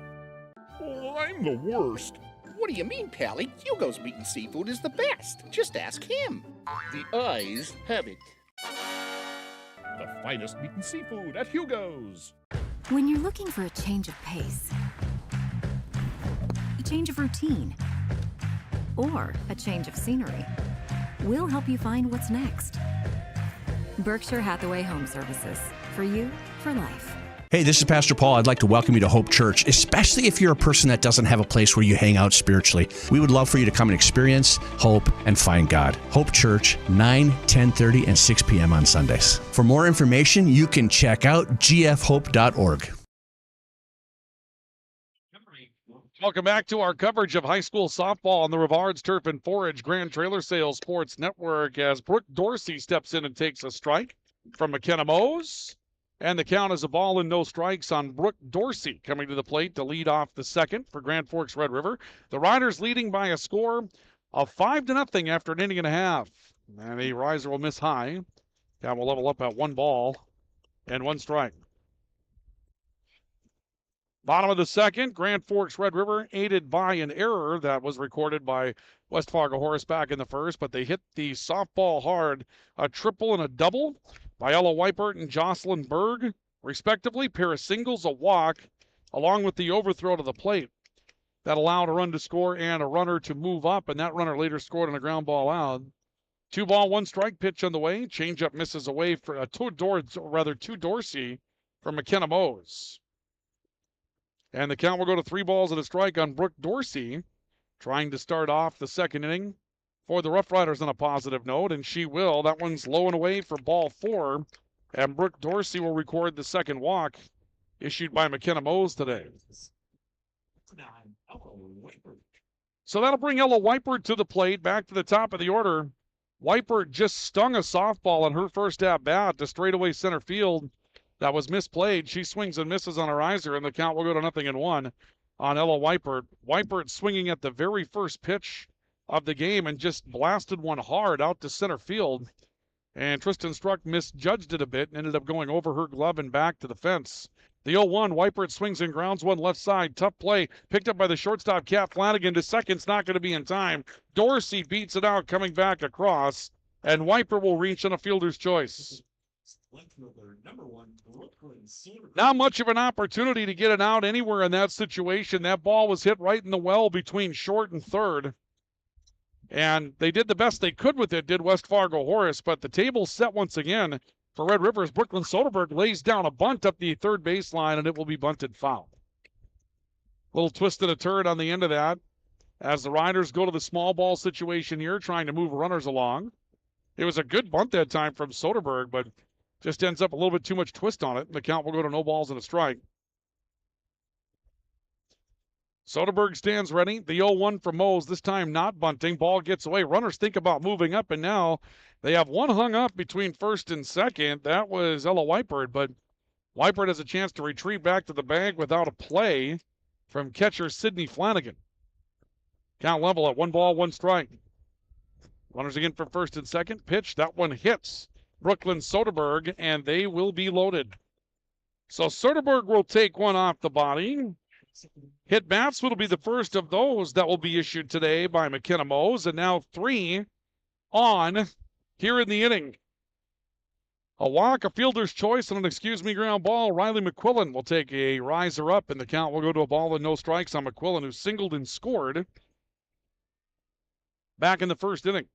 Oh, I'm the worst. What do you mean, Pally? Hugo's Meat and Seafood is the best. Just ask him. The eyes have it. The finest meat and seafood at Hugo's. When you're looking for a change of pace, a change of routine, or a change of scenery, we'll help you find what's next. Berkshire Hathaway Home Services. For you, for life. Hey, this is Pastor Paul. I'd like to welcome you to Hope Church, especially if you're a person that doesn't have a place where you hang out spiritually. We would love for you to come and experience hope and find God. Hope Church, 9, 10:30, and 6 p.m. on Sundays. For more information, you can check out gfhope.org. Welcome back to our coverage of high school softball on the Rivards Turf and Forage Grand Trailer Sales Sports Network as Brooke Dorsey steps in and takes a strike from McKenna Mose. And the count is a ball and no strikes on Brooke Dorsey coming to the plate to lead off the second for Grand Forks Red River. The Riders leading by a score of 5-0 after an inning and a half. And a riser will miss high. Count will level up at 1 ball and 1 strike. Bottom of the second, Grand Forks Red River aided by an error that was recorded by West Fargo Horace back in the first, but they hit the softball hard, a triple and a double by Ella Weipert and Jocelyn Berg, respectively. Pair of singles, a walk, along with the overthrow to the plate. That allowed a run to score and a runner to move up, and that runner later scored on a ground ball out. 2 ball, 1 strike pitch on the way. Changeup misses away for to Dorsey from McKenna Mose. And the count will go to 3 balls and a strike on Brooke Dorsey, trying to start off the second inning for the Roughriders on a positive note, and she will. That one's low and away for ball 4, and Brooke Dorsey will record the second walk issued by McKenna Mose today. So that'll bring Ella Weipert to the plate, back to the top of the order. Weipert just stung a softball on her first at-bat to straightaway center field. That was misplayed. She swings and misses on a riser, and the count will go to 0-1 on Ella Weipert. Weipert swinging at the very first pitch of the game and just blasted one hard out to center field. And Tristan Struck misjudged it a bit and ended up going over her glove and back to the fence. The 0-1, Weipert swings and grounds one left side. Tough play. Picked up by the shortstop, Cat Flanagan. To second's not going to be in time. Dorsey beats it out coming back across, and Weipert will reach on a fielder's choice. Not much of an opportunity to get it out anywhere in that situation. That ball was hit right in the well between short and third. And they did the best they could with it, did West Fargo Horace, but the table's set once again for Red Rivers. Brooklyn Soderberg lays down a bunt up the third baseline, and it will be bunted foul. Little twist and a turn on the end of that as the Riders go to the small ball situation here, trying to move runners along. It was a good bunt that time from Soderberg, but just ends up a little bit too much twist on it. The count will go to no balls and a strike. Soderberg stands ready. The 0-1 from Mose, this time not bunting. Ball gets away. Runners think about moving up, and now they have one hung up between first and second. That was Ella Weipert, but Weipert has a chance to retreat back to the bag without a play from catcher Sydney Flanagan. Count level at 1 ball, 1 strike. Runners again for first and second. Pitch, that one hits Brooklyn Soderberg, and they will be loaded. So Soderberg will take one off the body. Hit bats will be the first of those that will be issued today by McKenna Mose, and now 3 on here in the inning. A walk, a fielder's choice, and an excuse-me ground ball. Riley McQuillan will take a riser up, and the count will go to a ball and no strikes on McQuillan, who singled and scored back in the first inning.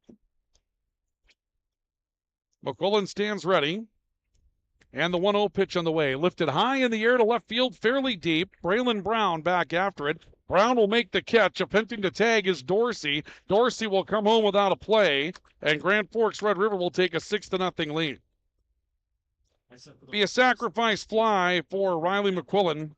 McQuillan stands ready. And the 1-0 pitch on the way. Lifted high in the air to left field, fairly deep. Braylon Brown back after it. Brown will make the catch. Attempting to tag is Dorsey. Dorsey will come home without a play. And Grand Forks Red River will take a 6-0 lead. Be a sacrifice fly for Riley McQuillan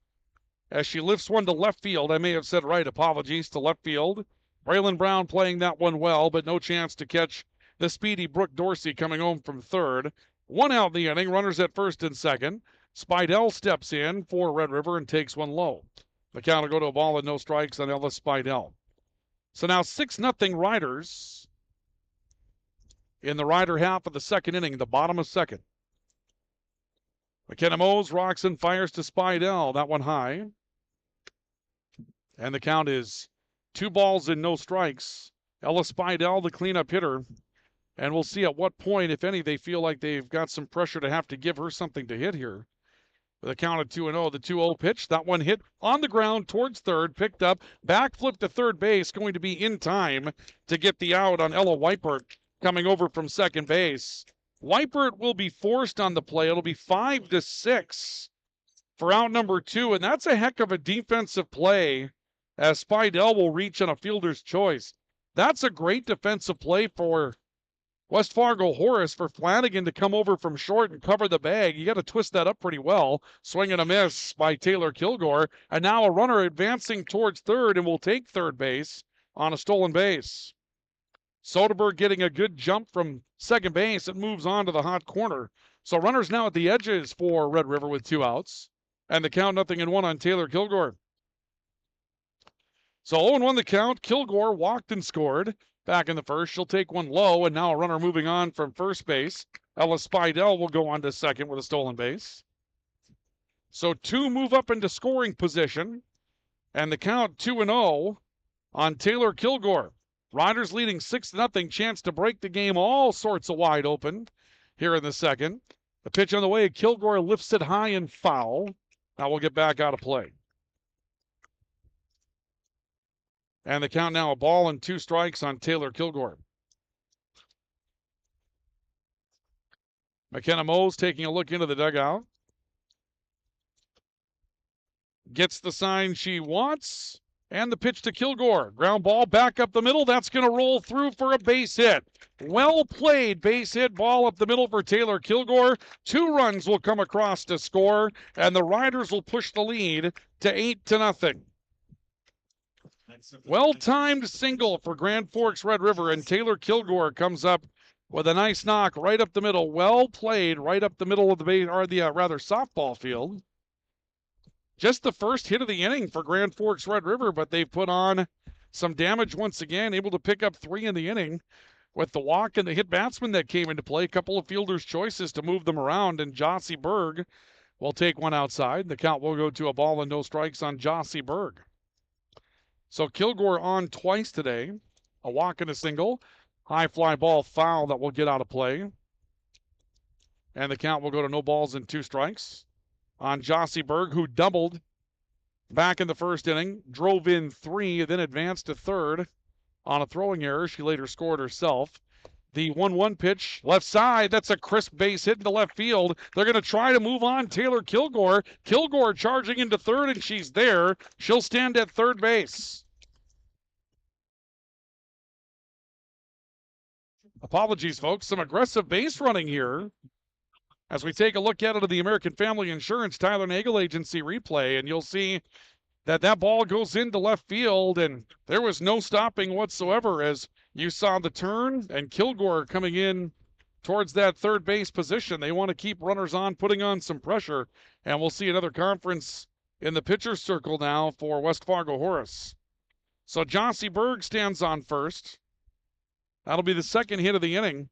as she lifts one to left field. I may have said right. Apologies to left field. Braylon Brown playing that one well, but no chance to catch the speedy Brooke Dorsey coming home from third. 1 out in the inning, runners at first and second. Spidell steps in for Red River and takes one low. The count will go to a ball and no strikes on Ellis Spidell. So now 6-0 Riders in the Rider half of the second inning, the bottom of second. McKenna Mose rocks and fires to Spidell. That one high. And the count is 2 balls and no strikes. Ellis Spidell, the cleanup hitter. And we'll see at what point, if any, they feel like they've got some pressure to have to give her something to hit here. With a count of 2-0, the 2-0 pitch. That one hit on the ground towards third, picked up, back flip to third base, going to be in time to get the out on Ella Weipert coming over from second base. Weipert will be forced on the play. It'll be 5-6 for out number 2, and that's a heck of a defensive play as Spidell will reach on a fielder's choice. That's a great defensive play for West Fargo Horace, for Flanagan to come over from short and cover the bag. You got to twist that up pretty well. Swing and a miss by Taylor Kilgore. And now a runner advancing towards third and will take third base on a stolen base. Soderberg getting a good jump from second base. It moves on to the hot corner. So runners now at the edges for Red River with 2 outs. And the count 0-1 on Taylor Kilgore. So 0-1 the count. Kilgore walked and scored. Back in the first, she'll take one low, and now a runner moving on from first base. Ella Spidell will go on to second with a stolen base. So 2 move up into scoring position, and the count 2-0 on Taylor Kilgore. Riders leading 6-0, chance to break the game all sorts of wide open here in the second. The pitch on the way, Kilgore lifts it high and foul. Now we'll get back out of play. And the count now, a ball and 2 strikes on Taylor Kilgore. McKenna Mose taking a look into the dugout. Gets the sign she wants. And the pitch to Kilgore. Ground ball back up the middle. That's going to roll through for a base hit. Well played base hit ball up the middle for Taylor Kilgore. 2 runs will come across to score. And the Riders will push the lead to 8-0. Well-timed single for Grand Forks Red River, and Taylor Kilgore comes up with a nice knock right up the middle. Well played right up the middle of the base, or the softball field. Just the first hit of the inning for Grand Forks Red River, but they've put on some damage once again, able to pick up 3 in the inning with the walk and the hit batsman that came into play. A couple of fielders' choices to move them around, and Jossie Berg will take one outside. The count will go to a ball and no strikes on Jossie Berg. So Kilgore on twice today. A walk and a single. High fly ball foul that will get out of play. And the count will go to no balls and 2 strikes on Jossie Berg, who doubled back in the first inning. Drove in 3, then advanced to third on a throwing error. She later scored herself. The 1-1 pitch, left side. That's a crisp base hit into left field. They're going to try to move on Taylor Kilgore. Kilgore charging into third, and she's there. She'll stand at third base. Apologies, folks. Some aggressive base running here as we take a look at it of the American Family Insurance Tyler Nagel Agency replay, and you'll see that ball goes into left field, and there was no stopping whatsoever as you saw the turn and Kilgore coming in towards that third base position. They want to keep runners on, putting on some pressure, and we'll see another conference in the pitcher's circle now for West Fargo Horace. So Jossie Berg stands on first. That'll be the second hit of the inning.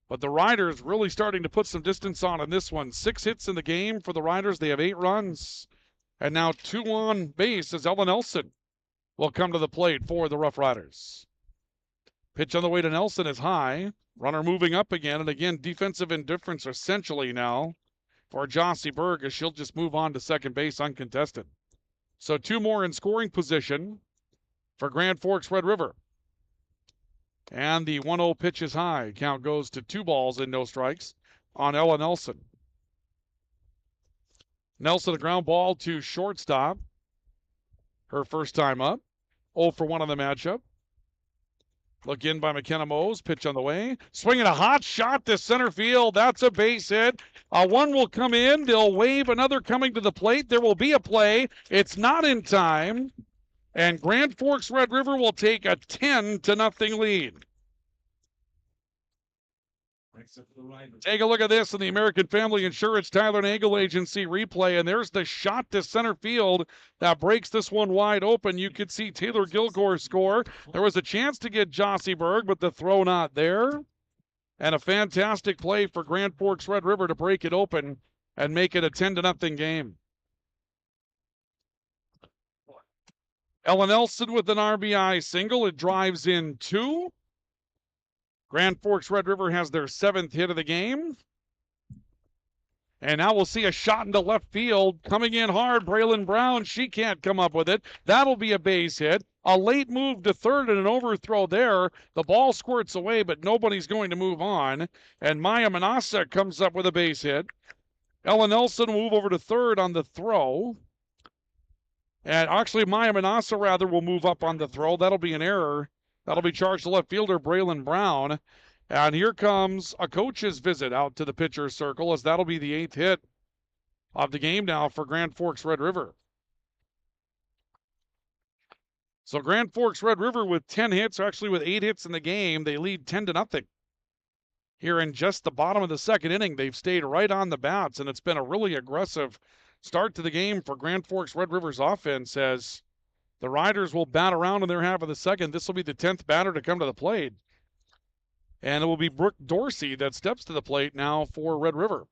But the Riders really starting to put some distance on in this one. 6 hits in the game for the Riders. They have 8 runs. And now 2 on base as Ella Nelson will come to the plate for the Roughriders. Pitch on the way to Nelson is high. Runner moving up again. And again, defensive indifference essentially now for Jossie Berg as she'll just move on to second base uncontested. So 2 more in scoring position for Grand Forks Red River. And the 1-0 pitch is high. Count goes to 2 balls and no strikes on Ella Nelson. Nelson, a ground ball to shortstop. Her first time up. 0 for 1 on the matchup. Look in by McKenna Mose. Pitch on the way. Swinging a hot shot to center field. That's a base hit. One will come in. They'll wave another coming to the plate. There will be a play. It's not in time. And Grand Forks Red River will take a 10-0 lead. Take a look at this in the American Family Insurance Tyler Nagel Agency replay, and there's the shot to center field that breaks this one wide open. You could see Taylor Gilgore score. There was a chance to get Jossie Berg, but the throw not there. And a fantastic play for Grand Forks Red River to break it open and make it a 10-0 game. Ella Nelson with an RBI single. It drives in 2. Grand Forks Red River has their 7th hit of the game. And now we'll see a shot into left field. Coming in hard, Braylon Brown. She can't come up with it. That'll be a base hit. A late move to third and an overthrow there. The ball squirts away, but nobody's going to move on. And Maya Manassa comes up with a base hit. Ella Nelson will move over to third on the throw. And actually, Maya Manassa, will move up on the throw. That'll be an error. That'll be charged to left fielder Braylon Brown. And here comes a coach's visit out to the pitcher's circle, as that'll be the 8th hit of the game now for Grand Forks Red River. So Grand Forks Red River with 10 hits, or actually with 8 hits in the game, they lead 10-0. Here in just the bottom of the 2nd inning, they've stayed right on the bats, and it's been a really aggressive start to the game for Grand Forks Red River's offense, as the Riders will bat around in their half of the 2nd. This will be the 10th batter to come to the plate. And it will be Brooke Dorsey that steps to the plate now for Red River.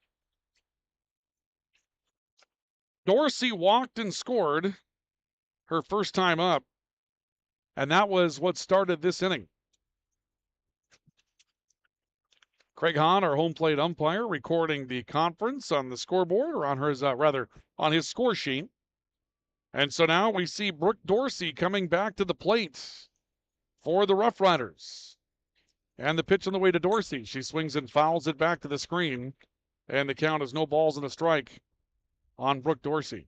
Dorsey walked and scored her first time up, and that was what started this inning. Craig Hahn, our home plate umpire, recording the conference on the scoreboard, or on his, on his score sheet. And so now we see Brooke Dorsey coming back to the plate for the Roughriders. And the pitch on the way to Dorsey. She swings and fouls it back to the screen. And the count is no balls and a strike on Brooke Dorsey.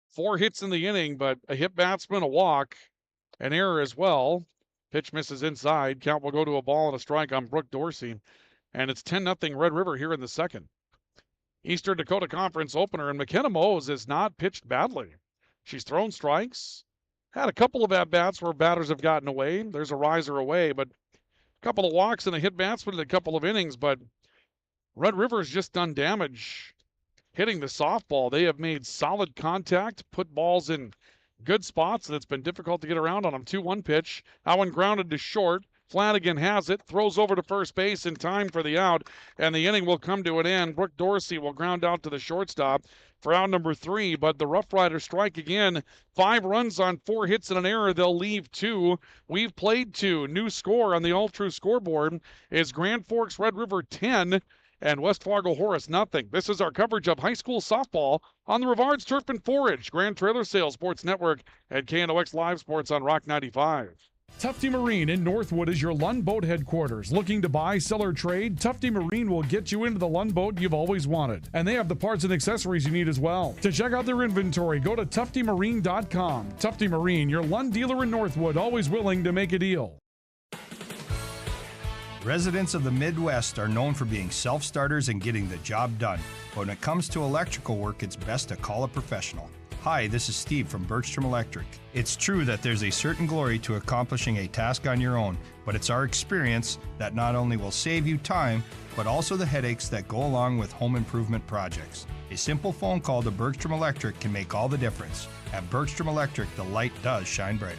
Four hits in the inning, but a hit batsman, a walk, an error as well. Pitch misses inside. Count will go to a ball and a strike on Brooke Dorsey. And it's 10-0 Red River here in the 2nd. Eastern Dakota Conference opener, and McKenna Mose has not pitched badly. She's thrown strikes, had a couple of at-bats where batters have gotten away. There's a riser away, but a couple of walks and a hit batsman in a couple of innings. But Red River's just done damage hitting the softball. They have made solid contact, put balls in good spots, and it's been difficult to get around on them. 2-1 pitch. That one grounded to short. Flanagan has it, throws over to first base in time for the out, and the inning will come to an end. Brooke Dorsey will ground out to the shortstop for out number 3, but the Roughriders strike again. 5 runs on 4 hits and an error. They'll leave 2. We've played 2. New score on the all-true scoreboard is Grand Forks Red River 10 and West Fargo Horace nothing. This is our coverage of high school softball on the Rivards Turf and Forage Grand Trailer Sales Sports Network at KNOX Live Sports on Rock 95. Tufty Marine in Northwood is your Lund Boat headquarters. Looking to buy, sell, or trade? Tufty Marine will get you into the Lund boat you've always wanted. And they have the parts and accessories you need as well. To check out their inventory, go to tuftymarine.com. Tufty Marine, your Lund dealer in Northwood, always willing to make a deal. Residents of the Midwest are known for being self-starters and getting the job done. But when it comes to electrical work, it's best to call a professional. Hi, this is Steve from Bergstrom Electric. It's true that there's a certain glory to accomplishing a task on your own, but it's our experience that not only will save you time, but also the headaches that go along with home improvement projects. A simple phone call to Bergstrom Electric can make all the difference. At Bergstrom Electric, the light does shine brighter.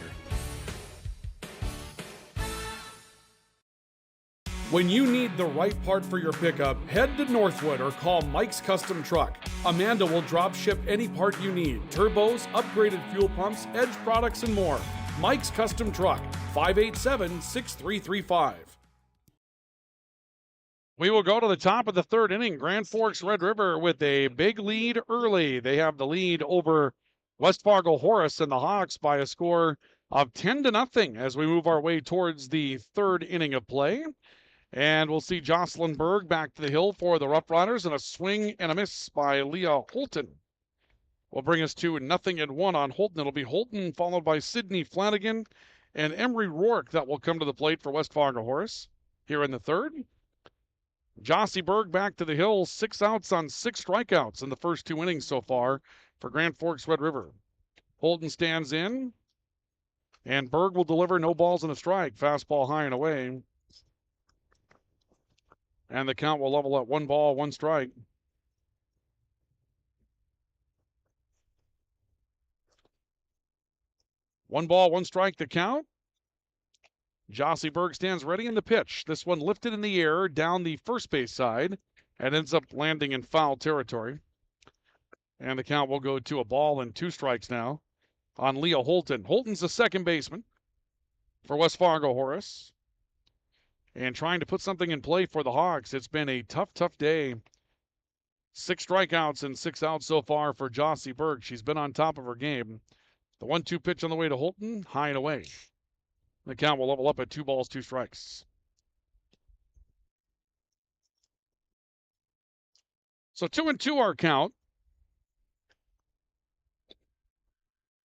When you need the right part for your pickup, head to Northwood or call Mike's Custom Truck. Amanda will drop ship any part you need. Turbos, upgraded fuel pumps, Edge products, and more. Mike's Custom Truck, 587-6335. We will go to the top of the 3rd inning. Grand Forks Red River with a big lead early. They have the lead over West Fargo Horace and the Hawks by a score of 10-0 as we move our way towards the third inning of play. And we'll see Jocelyn Berg back to the hill for the Roughriders, and a swing and a miss by Leah Holton will bring us to 0-1 on Holton. It'll be Holton followed by Sydney Flanagan and Emery Rourke that will come to the plate for West Fargo Horace here in the third. Jossie Berg back to the hill, 6 outs on 6 strikeouts in the first 2 innings so far for Grand Forks Red River. Holton stands in, and Berg will deliver no balls and a strike. Fastball high and away. And the count will level at 1 ball, 1 strike. One ball, 1 strike, the count. Jossie Berg stands ready in the pitch. This one lifted in the air down the first base side and ends up landing in foul territory. And the count will go to a ball and 2 strikes now on Leah Holton. Holton's the second baseman for West Fargo Horace. And trying to put something in play for the Hawks. It's been a tough day. 6 strikeouts and 6 outs so far for Jossie Berg. She's been on top of her game. The 1-2 pitch on the way to Holton, high and away. The count will level up at 2 balls, 2 strikes. So 2-2 our count.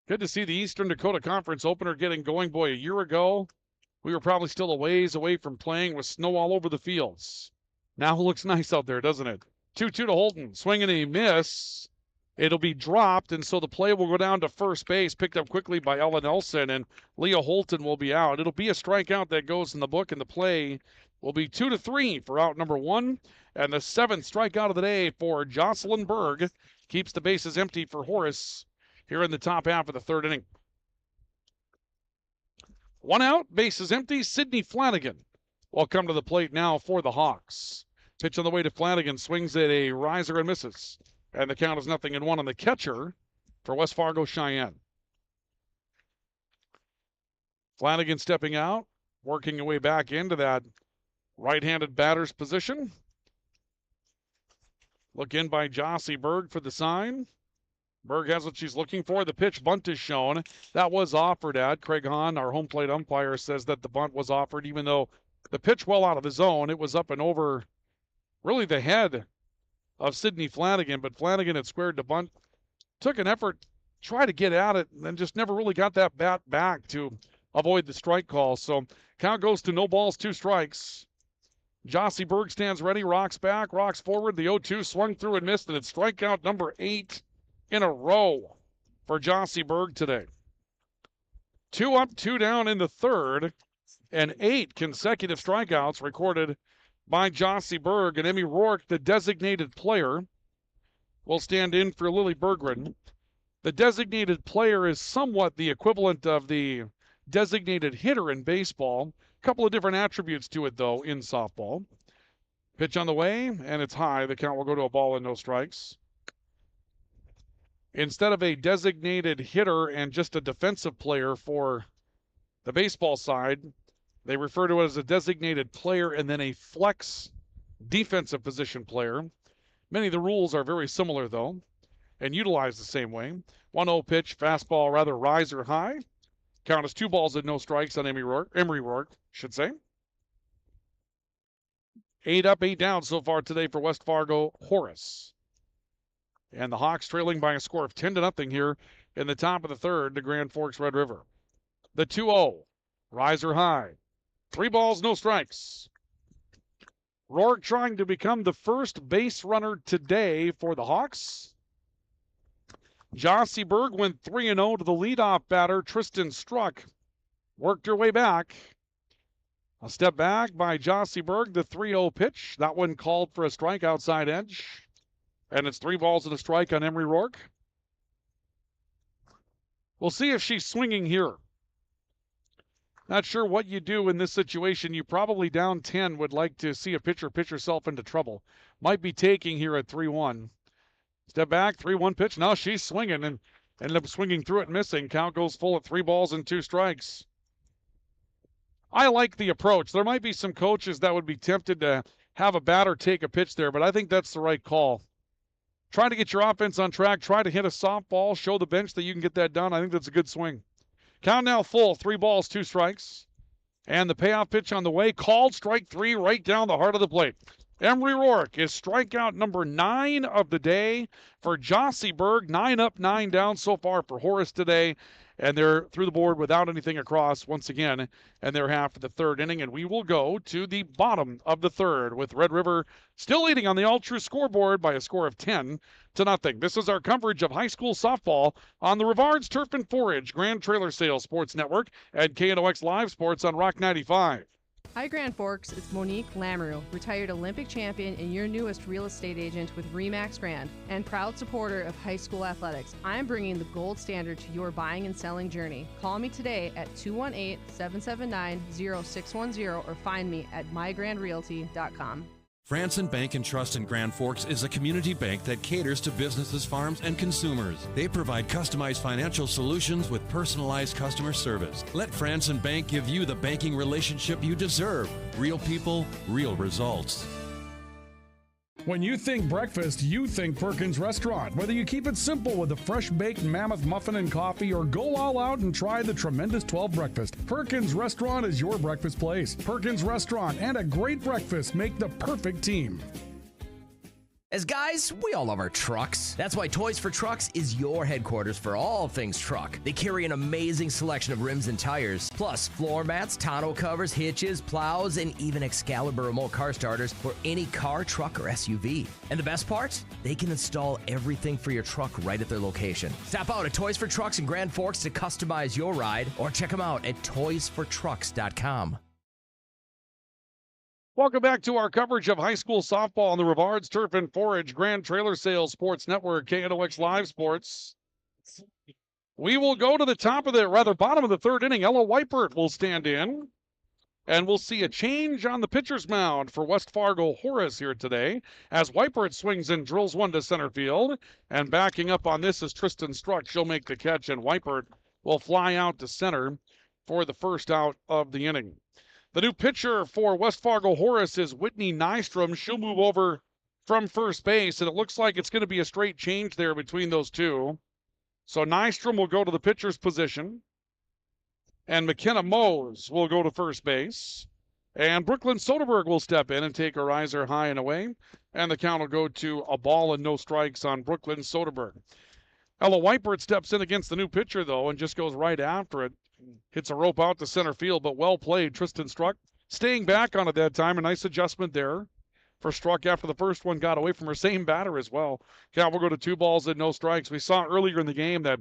Good to see the Eastern Dakota Conference opener getting going. Boy, a year ago, we were probably still a ways away from playing with snow all over the fields. Now it looks nice out there, doesn't it? 2-2 to Holton. Swing and a miss. It'll be dropped, and so the play will go down to first base, picked up quickly by Ella Nelson, and Leah Holton will be out. It'll be a strikeout that goes in the book, and the play will be 2-3 for out number 1. And the 7th strikeout of the day for Jocelyn Berg keeps the bases empty for Horace here in the top half of the third inning. 1 out, bases empty. Sydney Flanagan will come to the plate now for the Hawks. Pitch on the way to Flanagan, swings at a riser and misses. And the count is 0-1 on the catcher for West Fargo Cheyenne. Flanagan stepping out, working her way back into that right-handed batter's position. Look in by Jossie Berg for the sign. Berg has what she's looking for. The pitch bunt is shown. That was offered at. Craig Hahn, our home plate umpire, says that the bunt was offered, even though the pitch well out of the zone. It was up and over really the head of Sydney Flanagan, but Flanagan had squared the bunt. Took an effort, tried to get at it, and then just never really got that bat back to avoid the strike call. So count goes to no balls, 2 strikes. Jossie Berg stands ready, rocks back, rocks forward. The 0-2 swung through and missed, and it's strikeout number 8 in a row for Jossie Berg today. 2 up, 2 down in the third, and 8 consecutive strikeouts recorded by Jossie Berg. And Emmy Rourke, the designated player, will stand in for Lily Berggren. The designated player is somewhat the equivalent of the designated hitter in baseball. A couple of different attributes to it, though, in softball. Pitch on the way, and it's high. The count will go to a ball and no strikes. Instead of a designated hitter and just a defensive player for the baseball side, they refer to it as a designated player and then a flex defensive position player. Many of the rules are very similar, though, and utilized the same way. 1-0 pitch, fastball, rather riser high. Count is 2 balls and no strikes on Emery Rourke, should say. 8 up, 8 down so far today for West Fargo Horace. And the Hawks trailing by a score of 10-0 here in the top of the third to Grand Forks Red River. The 2-0, riser high. 3 balls, no strikes. Rourke trying to become the first base runner today for the Hawks. Jossie Berg went 3-0 to the leadoff batter, Tristan Struck. Worked her way back. A step back by Jossie Berg, the 3-0 pitch. That one called for a strike outside edge. And it's 3 balls and a strike on Emery Rourke. We'll see if she's swinging here. Not sure what you do in this situation. You probably down 10 would like to see a pitcher pitch herself into trouble. Might be taking here at 3-1. Step back, 3-1 pitch. Now she's swinging and ended up swinging through it, missing. Count goes full at 3 balls and 2 strikes. I like the approach. There might be some coaches that would be tempted to have a batter take a pitch there, but I think that's the right call. Try to get your offense on track. Try to hit a softball. Show the bench that you can get that done. I think that's a good swing. Count now full. 3 balls, 2 strikes. And the payoff pitch on the way. Called strike 3 right down the heart of the plate. Emery Rourke is strikeout number 9 of the day for Jossie Berg. 9 up, 9 down so far for Horace today. And they're through the board without anything across once again. And they're half of the 3rd inning. And we will go to the bottom of the 3rd with Red River still leading on the All-True scoreboard by a score of 10-0. This is our coverage of high school softball on the Rivards Turf and Forage Grand Trailer Sales Sports Network and KNOX Live Sports on Rock 95. Hi Grand Forks, it's Monique Lamoureux, retired Olympic champion and your newest real estate agent with RE/MAX Grand and proud supporter of high school athletics. I'm bringing the gold standard to your buying and selling journey. Call me today at 218-779-0610 or find me at mygrandrealty.com. Franson Bank and Trust in Grand Forks is a community bank that caters to businesses, farms, and consumers. They provide customized financial solutions with personalized customer service. Let Franson Bank give you the banking relationship you deserve. Real people, real results. When you think breakfast, you think Perkins Restaurant. Whether you keep it simple with a fresh-baked mammoth muffin and coffee or go all out and try the tremendous 12 breakfast, Perkins Restaurant is your breakfast place. Perkins Restaurant and a great breakfast make the perfect team. As guys, we all love our trucks. That's why Toys for Trucks is your headquarters for all things truck. They carry an amazing selection of rims and tires, plus floor mats, tonneau covers, hitches, plows, and even Excalibur remote car starters for any car, truck, or SUV. And the best part? They can install everything for your truck right at their location. Stop out at Toys for Trucks in Grand Forks to customize your ride, or check them out at toysfortrucks.com. Welcome back to our coverage of high school softball on the Rivards Turf and Forage Grand Trailer Sales Sports Network, KNOX Live Sports. We will go to the bottom of the 3rd inning. Ella Weipert will stand in, and we'll see a change on the pitcher's mound for West Fargo Horace here today as Weipert swings and drills one to center field. And backing up on this is Tristan Struck. She'll make the catch, and Weipert will fly out to center for the first out of the inning. The new pitcher for West Fargo Horace is Whitney Nystrom. She'll move over from first base, and it looks like it's going to be a straight change there between those two. So Nystrom will go to the pitcher's position, and McKenna Mose will go to first base. And Brooklyn Soderberg will step in and take a riser high and away, and the count will go to a ball and no strikes on Brooklyn Soderberg. Ella Weipert steps in against the new pitcher, though, and just goes right after it. Hits a rope out to center field, but well played. Tristan Struck staying back on it that time. A nice adjustment there for Struck after the first one got away from her same batter as well. Count will go to 2 balls and no strikes. We saw earlier in the game that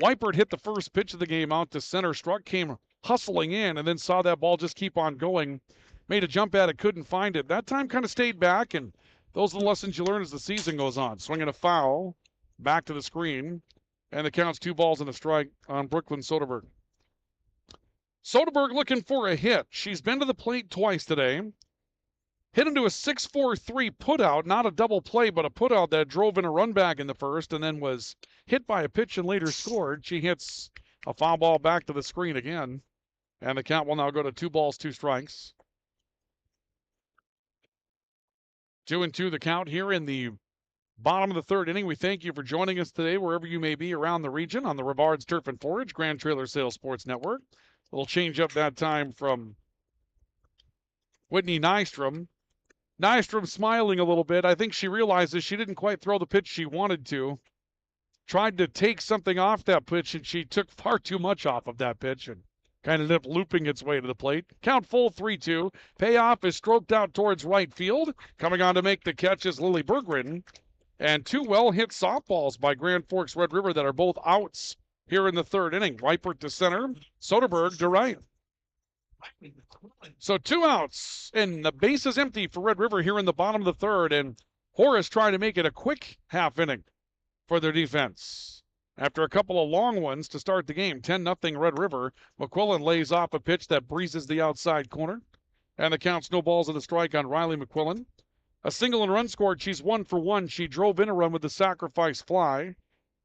Weipert hit the first pitch of the game out to center. Struck came hustling in and then saw that ball just keep on going. Made a jump at it, couldn't find it. That time kind of stayed back, and those are the lessons you learn as the season goes on. Swinging a foul back to the screen, and the count's 2 balls and a strike on Brooklyn Soderberg. Soderberg looking for a hit. She's been to the plate twice today. Hit into a 6-4-3 putout, not a double play, but a putout that drove in a run back in the first and then was hit by a pitch and later scored. She hits a foul ball back to the screen again, and the count will now go to 2 balls, 2 strikes. 2-2 the count here in the bottom of the 3rd inning. We thank you for joining us today, wherever you may be around the region, on the Rivards Turf and Forage Grand Trailer Sales Sports Network. We'll change up that time from Whitney Nystrom. Nystrom smiling a little bit. I think she realizes she didn't quite throw the pitch she wanted to. Tried to take something off that pitch, and she took far too much off of that pitch and kind of ended up looping its way to the plate. Count full, 3-2. Payoff is stroked out towards right field. Coming on to make the catch is Lily Bergren. And 2 well-hit softballs by Grand Forks Red River that are both outs here in the 3rd inning. Weipert to center, Soderberg to right. So 2 outs, and the base is empty for Red River here in the bottom of the 3rd, and Horace trying to make it a quick half inning for their defense. After a couple of long ones to start the game, 10-0 Red River. McQuillan lays off a pitch that breezes the outside corner, and the count's no balls and a strike on Riley McQuillan. A single and run scored. She's 1 for 1. She drove in a run with the sacrifice fly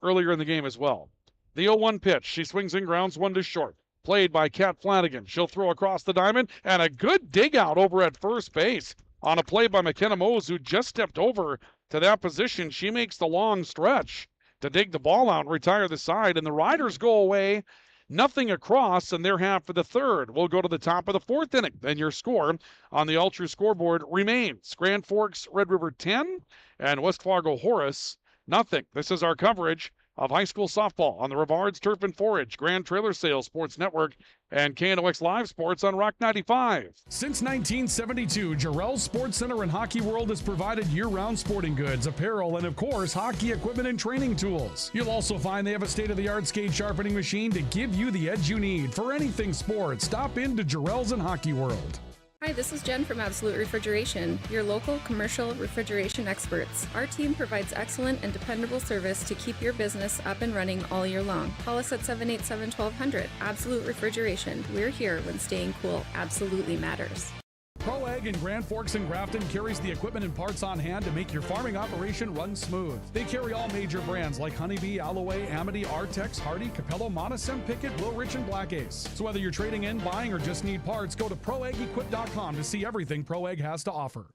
earlier in the game as well. The 0-1 pitch. She swings and grounds 1 to short. Played by Kat Flanagan. She'll throw across the diamond, and a good dig out over at first base on a play by McKenna Mose, who just stepped over to that position. She makes the long stretch to dig the ball out and retire the side, and the Riders go away. Nothing across, and their half for the third. We'll go to the top of the fourth inning. Then your score on the Ultra scoreboard remains Grand Forks Red River 10 and West Fargo Horace nothing. This is our coverage of high school softball on the Rivards Turf and Forage, Grand Trailer Sales Sports Network, and KNOX Live Sports on Rock 95. Since 1972, Jarrell's Sports Center and Hockey World has provided year-round sporting goods, apparel, and of course, hockey equipment and training tools. You'll also find they have a state-of-the-art skate sharpening machine to give you the edge you need for anything sports. Stop into Jarrell's and Hockey World. Hi, this is Jen from Absolute Refrigeration, your local commercial refrigeration experts. Our team provides excellent and dependable service to keep your business up and running all year long. Call us at 787-1200. Absolute Refrigeration. We're here when staying cool absolutely matters. ProAg in Grand Forks and Grafton carries the equipment and parts on hand to make your farming operation run smooth. They carry all major brands like Honeybee, Alloway, Amity, Artex, Hardy, Capello, Monosem, Pickett, Wilrich, and Black Ace. So whether you're trading in, buying, or just need parts, go to ProAgEquip.com to see everything ProAg has to offer.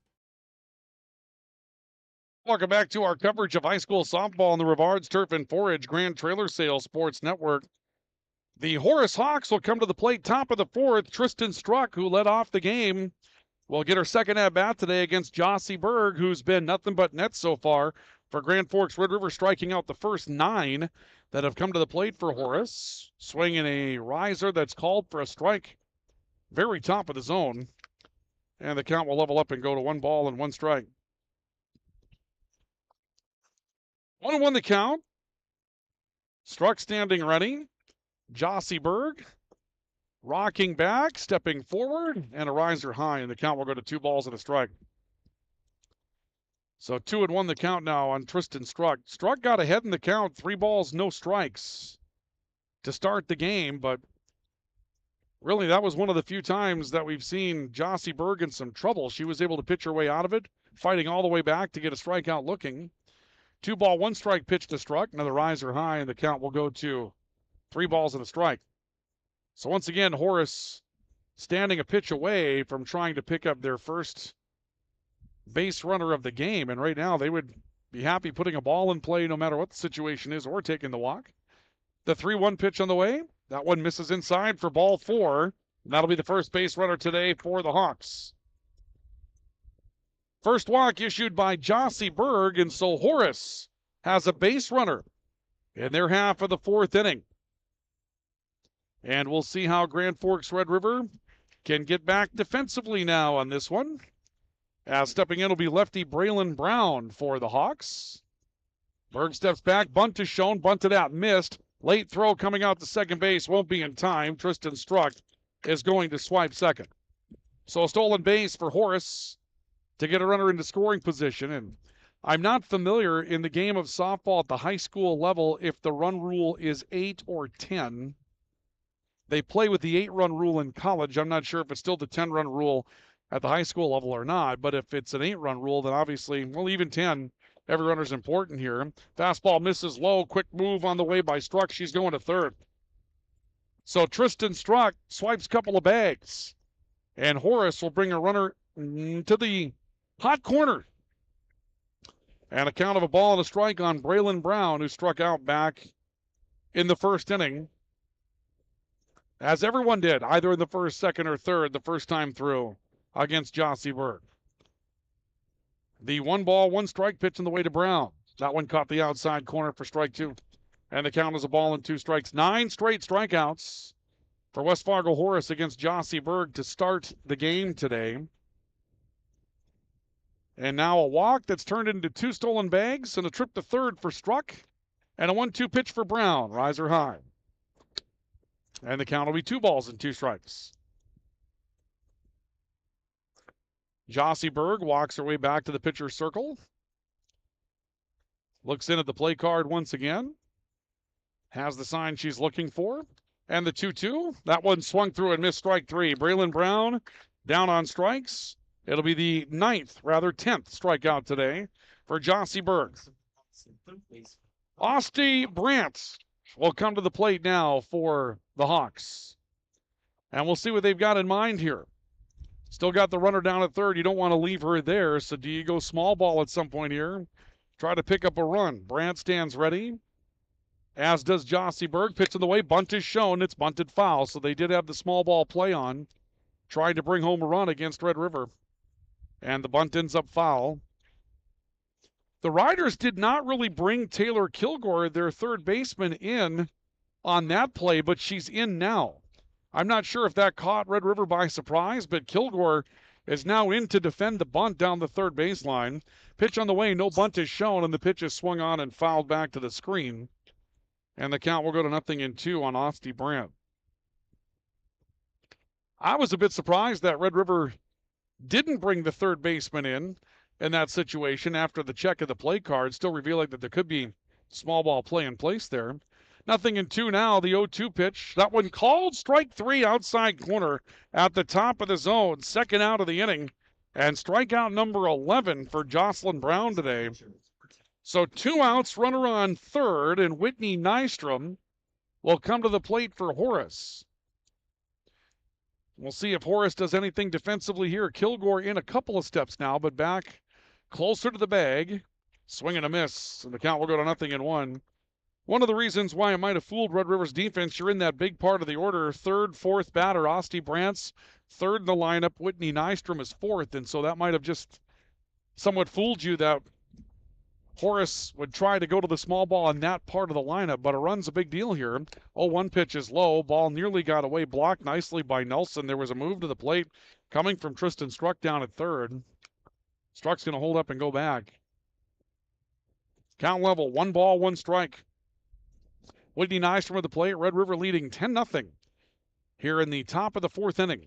Welcome back to our coverage of high school softball on the Rivards Turf and Forage Grand Trailer Sales Sports Network. The Horace Hawks will come to the plate top of the fourth. Tristan Struck, who led off the game, will get her second at-bat today against Jossie Berg, who's been nothing but net so far for Grand Forks Red River, striking out the first 9 that have come to the plate for Horace. Swinging a riser that's called for a strike. Very top of the zone. And the count will level up and go to 1 ball and 1 strike. 1-1 the count. Struck standing ready. Jossie Berg rocking back, stepping forward, and a riser high, and the count will go to 2 balls and a strike. So 2-1 the count now on Tristan Struck. Struck got ahead in the count, 3 balls, no strikes to start the game, but really that was one of the few times that we've seen Jossie Berg in some trouble. She was able to pitch her way out of it, fighting all the way back to get a strikeout looking. 2 ball, 1 strike pitch to Struck, another riser high, and the count will go to 3 balls and a strike. So once again, Horace standing a pitch away from trying to pick up their first base runner of the game. And right now they would be happy putting a ball in play no matter what the situation is or taking the walk. The 3-1 pitch on the way. That one misses inside for ball 4. And that'll be the first base runner today for the Hawks. First walk issued by Jossie Berg, and so Horace has a base runner in their half of the 4th inning. And we'll see how Grand Forks Red River can get back defensively now on this one. As stepping in will be lefty Braylon Brown for the Hawks. Berg steps back, bunt is shown, bunted out, missed. Late throw coming out to second base, won't be in time. Tristan Struck is going to swipe second. So a stolen base for Horace to get a runner into scoring position. And I'm not familiar in the game of softball at the high school level if the run rule is 8 or 10. They play with the 8-run rule in college. I'm not sure if it's still the 10-run rule at the high school level or not, but if it's an 8-run rule, then obviously, well, even 10, every runner's important here. Fastball misses low, quick move on the way by Struck. She's going to third. So Tristan Struck swipes a couple of bags, and Horace will bring a runner to the hot corner. And a count of a ball and a strike on Braylon Brown, who struck out back in the 1st inning. As everyone did, either in the 1st, 2nd, or 3rd, the first time through against Jossie Berg. The 1 ball, 1 strike pitch on the way to Brown. That one caught the outside corner for strike 2. And the count is a ball and 2 strikes. 9 straight strikeouts for West Fargo Horace against Jossie Berg to start the game today. And now a walk that's turned into 2 stolen bags and a trip to third for Struck. And a 1-2 pitch for Brown, riser high. And the count will be 2 balls and 2 strikes. Jossie Berg walks her way back to the pitcher's circle. Looks in at the play card once again. Has the sign she's looking for. And the 2-2. That one swung through and missed strike 3. Braylon Brown down on strikes. It'll be the 10th strikeout today for Jossie Berg. Austin Brandt will come to the plate now for the Hawks. And we'll see what they've got in mind here. Still got the runner down at third. You don't want to leave her there. So do you go small ball at some point here? Try to pick up a run. Brandt stands ready, as does Jossie Berg. Pitch in the way. Bunt is shown. It's bunted foul. So they did have the small ball play on. Tried to bring home a run against Red River. And the bunt ends up foul. The Riders did not really bring Taylor Kilgore, their third baseman, in on that play, but she's in now. I'm not sure if that caught Red River by surprise, but Kilgore is now in to defend the bunt down the third baseline. Pitch on the way, no bunt is shown, and the pitch is swung on and fouled back to the screen. And the count will go to 0-2 on Asti Brandt. I was a bit surprised that Red River didn't bring the third baseman in that situation after the check of the play card, still revealing that there could be small ball play in place there. 0-2 now, the 0-2 pitch. That one called strike three, outside corner at the top of the zone. Second out of the inning, and strikeout number 11 for Jocelyn Brown today. So 2 outs, runner on third, and Whitney Nystrom will come to the plate for Horace. We'll see if Horace does anything defensively here. Kilgore in a couple of steps now, but back closer to the bag. Swing and a miss, and the count will go to 0-1. One of the reasons why it might have fooled Red River's defense, you're in that big part of the order. Third, fourth batter, Asti Brandt's third in the lineup. Whitney Nystrom is fourth, and so that might have just somewhat fooled you that Horace would try to go to the small ball in that part of the lineup, but a run's a big deal here. 0-1 pitch is low. Ball nearly got away, blocked nicely by Nelson. There was a move to the plate coming from Tristan Struck down at third. Struck's going to hold up and go back. Count level, 1 ball, 1 strike. Whitney Nystrom at the plate. Red River leading 10-0 here in the top of the fourth inning.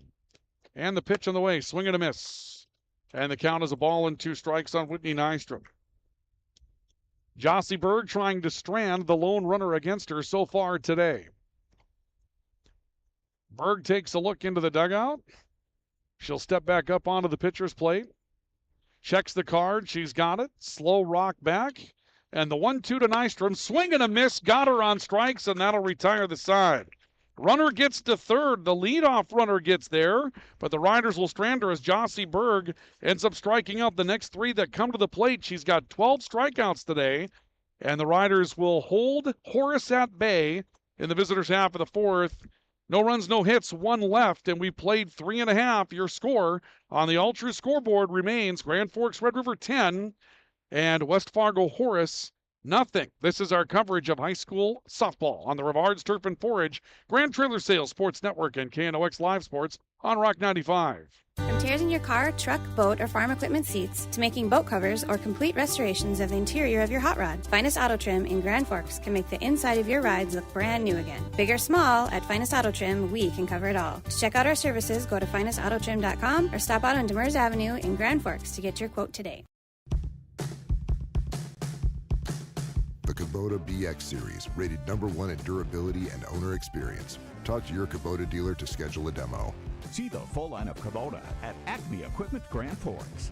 And the pitch on the way, swing and a miss. And the count is a ball and 2 strikes on Whitney Nystrom. Jossie Berg trying to strand the lone runner against her so far today. Berg takes a look into the dugout. She'll step back up onto the pitcher's plate. Checks the card. She's got it. Slow rock back. And the 1-2 to Nystrom. Swing and a miss. Got her on strikes, and that'll retire the side. Runner gets to third. The leadoff runner gets there, but the Riders will strand her as Jossie Berg ends up striking out the next 3 that come to the plate. She's got 12 strikeouts today, and the Riders will hold Horace at bay in the visitors' half of the fourth. No runs, no hits, 1 left, and we played 3.5. Your score on the All-True scoreboard remains Grand Forks Red River 10 and West Fargo Horace 0. This is our coverage of high school softball on the Rivards Turf and Forage, Grand Trailer Sales Sports Network, and KNOX Live Sports on Rock 95. From tears in your car, truck, boat, or farm equipment seats to making boat covers or complete restorations of the interior of your hot rod, Finest Auto Trim in Grand Forks can make the inside of your rides look brand new again. Big or small, at Finest Auto Trim, we can cover it all. To check out our services, go to finestautotrim.com or stop out on Demers Avenue in Grand Forks to get your quote today. The Kubota BX Series, rated #1 in durability and owner experience. Talk to your Kubota dealer to schedule a demo. See the full line of Kubota at Acme Equipment Grand Forks.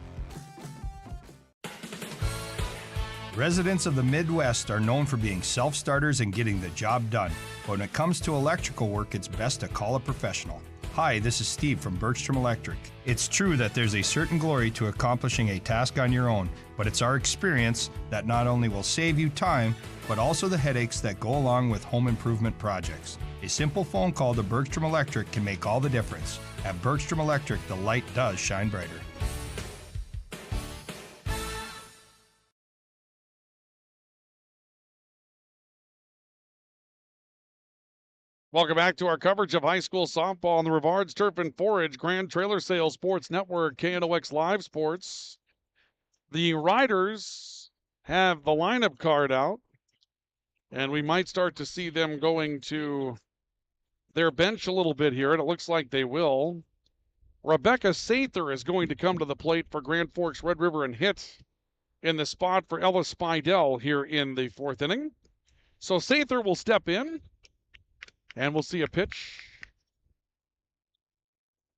Residents of the Midwest are known for being self-starters and getting the job done. But when it comes to electrical work, it's best to call a professional. Hi, this is Steve from Bergstrom Electric. It's true that there's a certain glory to accomplishing a task on your own, but it's our experience that not only will save you time, but also the headaches that go along with home improvement projects. A simple phone call to Bergstrom Electric can make all the difference. At Bergstrom Electric, the light does shine brighter. Welcome back to our coverage of high school softball on the Rivards Turf and Forage, Grand Trailer Sales Sports Network, KNOX Live Sports. The Riders have the lineup card out, and we might start to see them going to their bench a little bit here, and it looks like they will. Rebecca Sather is going to come to the plate for Grand Forks Red River and hit in the spot for Ella Spidell here in the fourth inning. So Sather will step in. And we'll see a pitch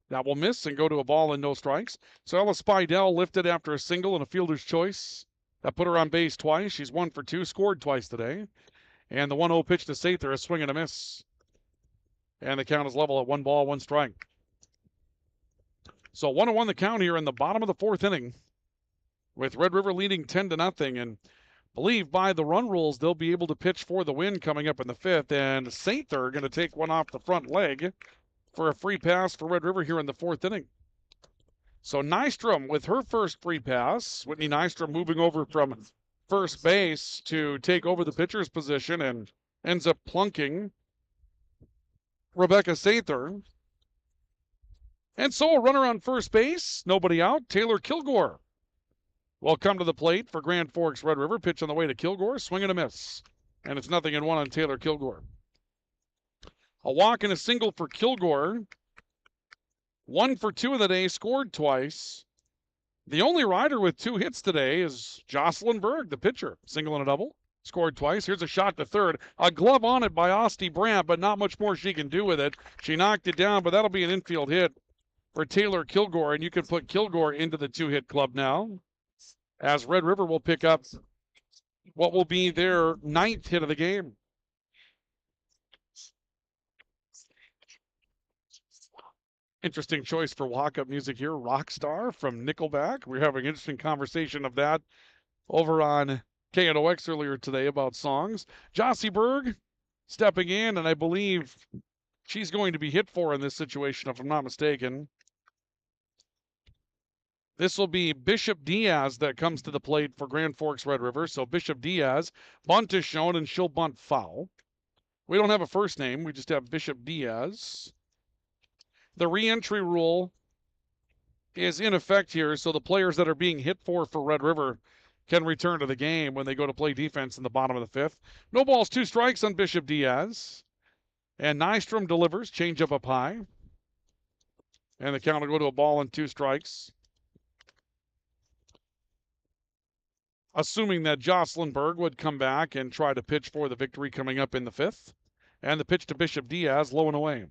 that will miss and go to a ball and no strikes. So Ella Spidell lifted after a single and a fielder's choice. That put her on base twice. She's 1 for 2, scored twice today. And the 1-0 pitch to Sather, a swing and a miss. And the count is level at 1 ball, 1 strike. So 1-1 the count here in the bottom of the fourth inning, with Red River leading 10-0, and believe by the run rules they'll be able to pitch for the win coming up in the fifth. And Sainther going to take one off the front leg for a free pass for Red River here in the fourth inning. So Nystrom with her first free pass. Whitney Nystrom moving over from first base to take over the pitcher's position and ends up plunking Rebecca Sainther. And so a runner on first base, nobody out. Taylor Kilgore will come to the plate for Grand Forks Red River. Pitch on the way to Kilgore, swing and a miss. And it's 0-1 on Taylor Kilgore. A walk and a single for Kilgore. 1 for 2 in the day, scored twice. The only rider with 2 hits today is Jocelyn Berg, the pitcher. Single and a double, scored twice. Here's a shot to third. A glove on it by Osti Brandt, but not much more she can do with it. She knocked it down, but that'll be an infield hit for Taylor Kilgore, and you can put Kilgore into the 2-hit club now, as Red River will pick up what will be their 9th hit of the game. Interesting choice for walk-up music here. Rockstar from Nickelback. We're having an interesting conversation of that over on KNOX earlier today about songs. Jossie Berg stepping in, and I believe she's going to be hit for in this situation, if I'm not mistaken. This will be Bishop Diaz that comes to the plate for Grand Forks Red River. So Bishop Diaz, bunt is shown, and she'll bunt foul. We don't have a first name. We just have Bishop Diaz. The re-entry rule is in effect here, so the players that are being hit for Red River can return to the game when they go to play defense in the bottom of the fifth. No balls, 2 strikes on Bishop Diaz. And Nystrom delivers, changeup up high. And the count will go to a ball and 2 strikes. Assuming that Jocelyn Berg would come back and try to pitch for the victory coming up in the fifth. And the pitch to Bishop Diaz, low and away.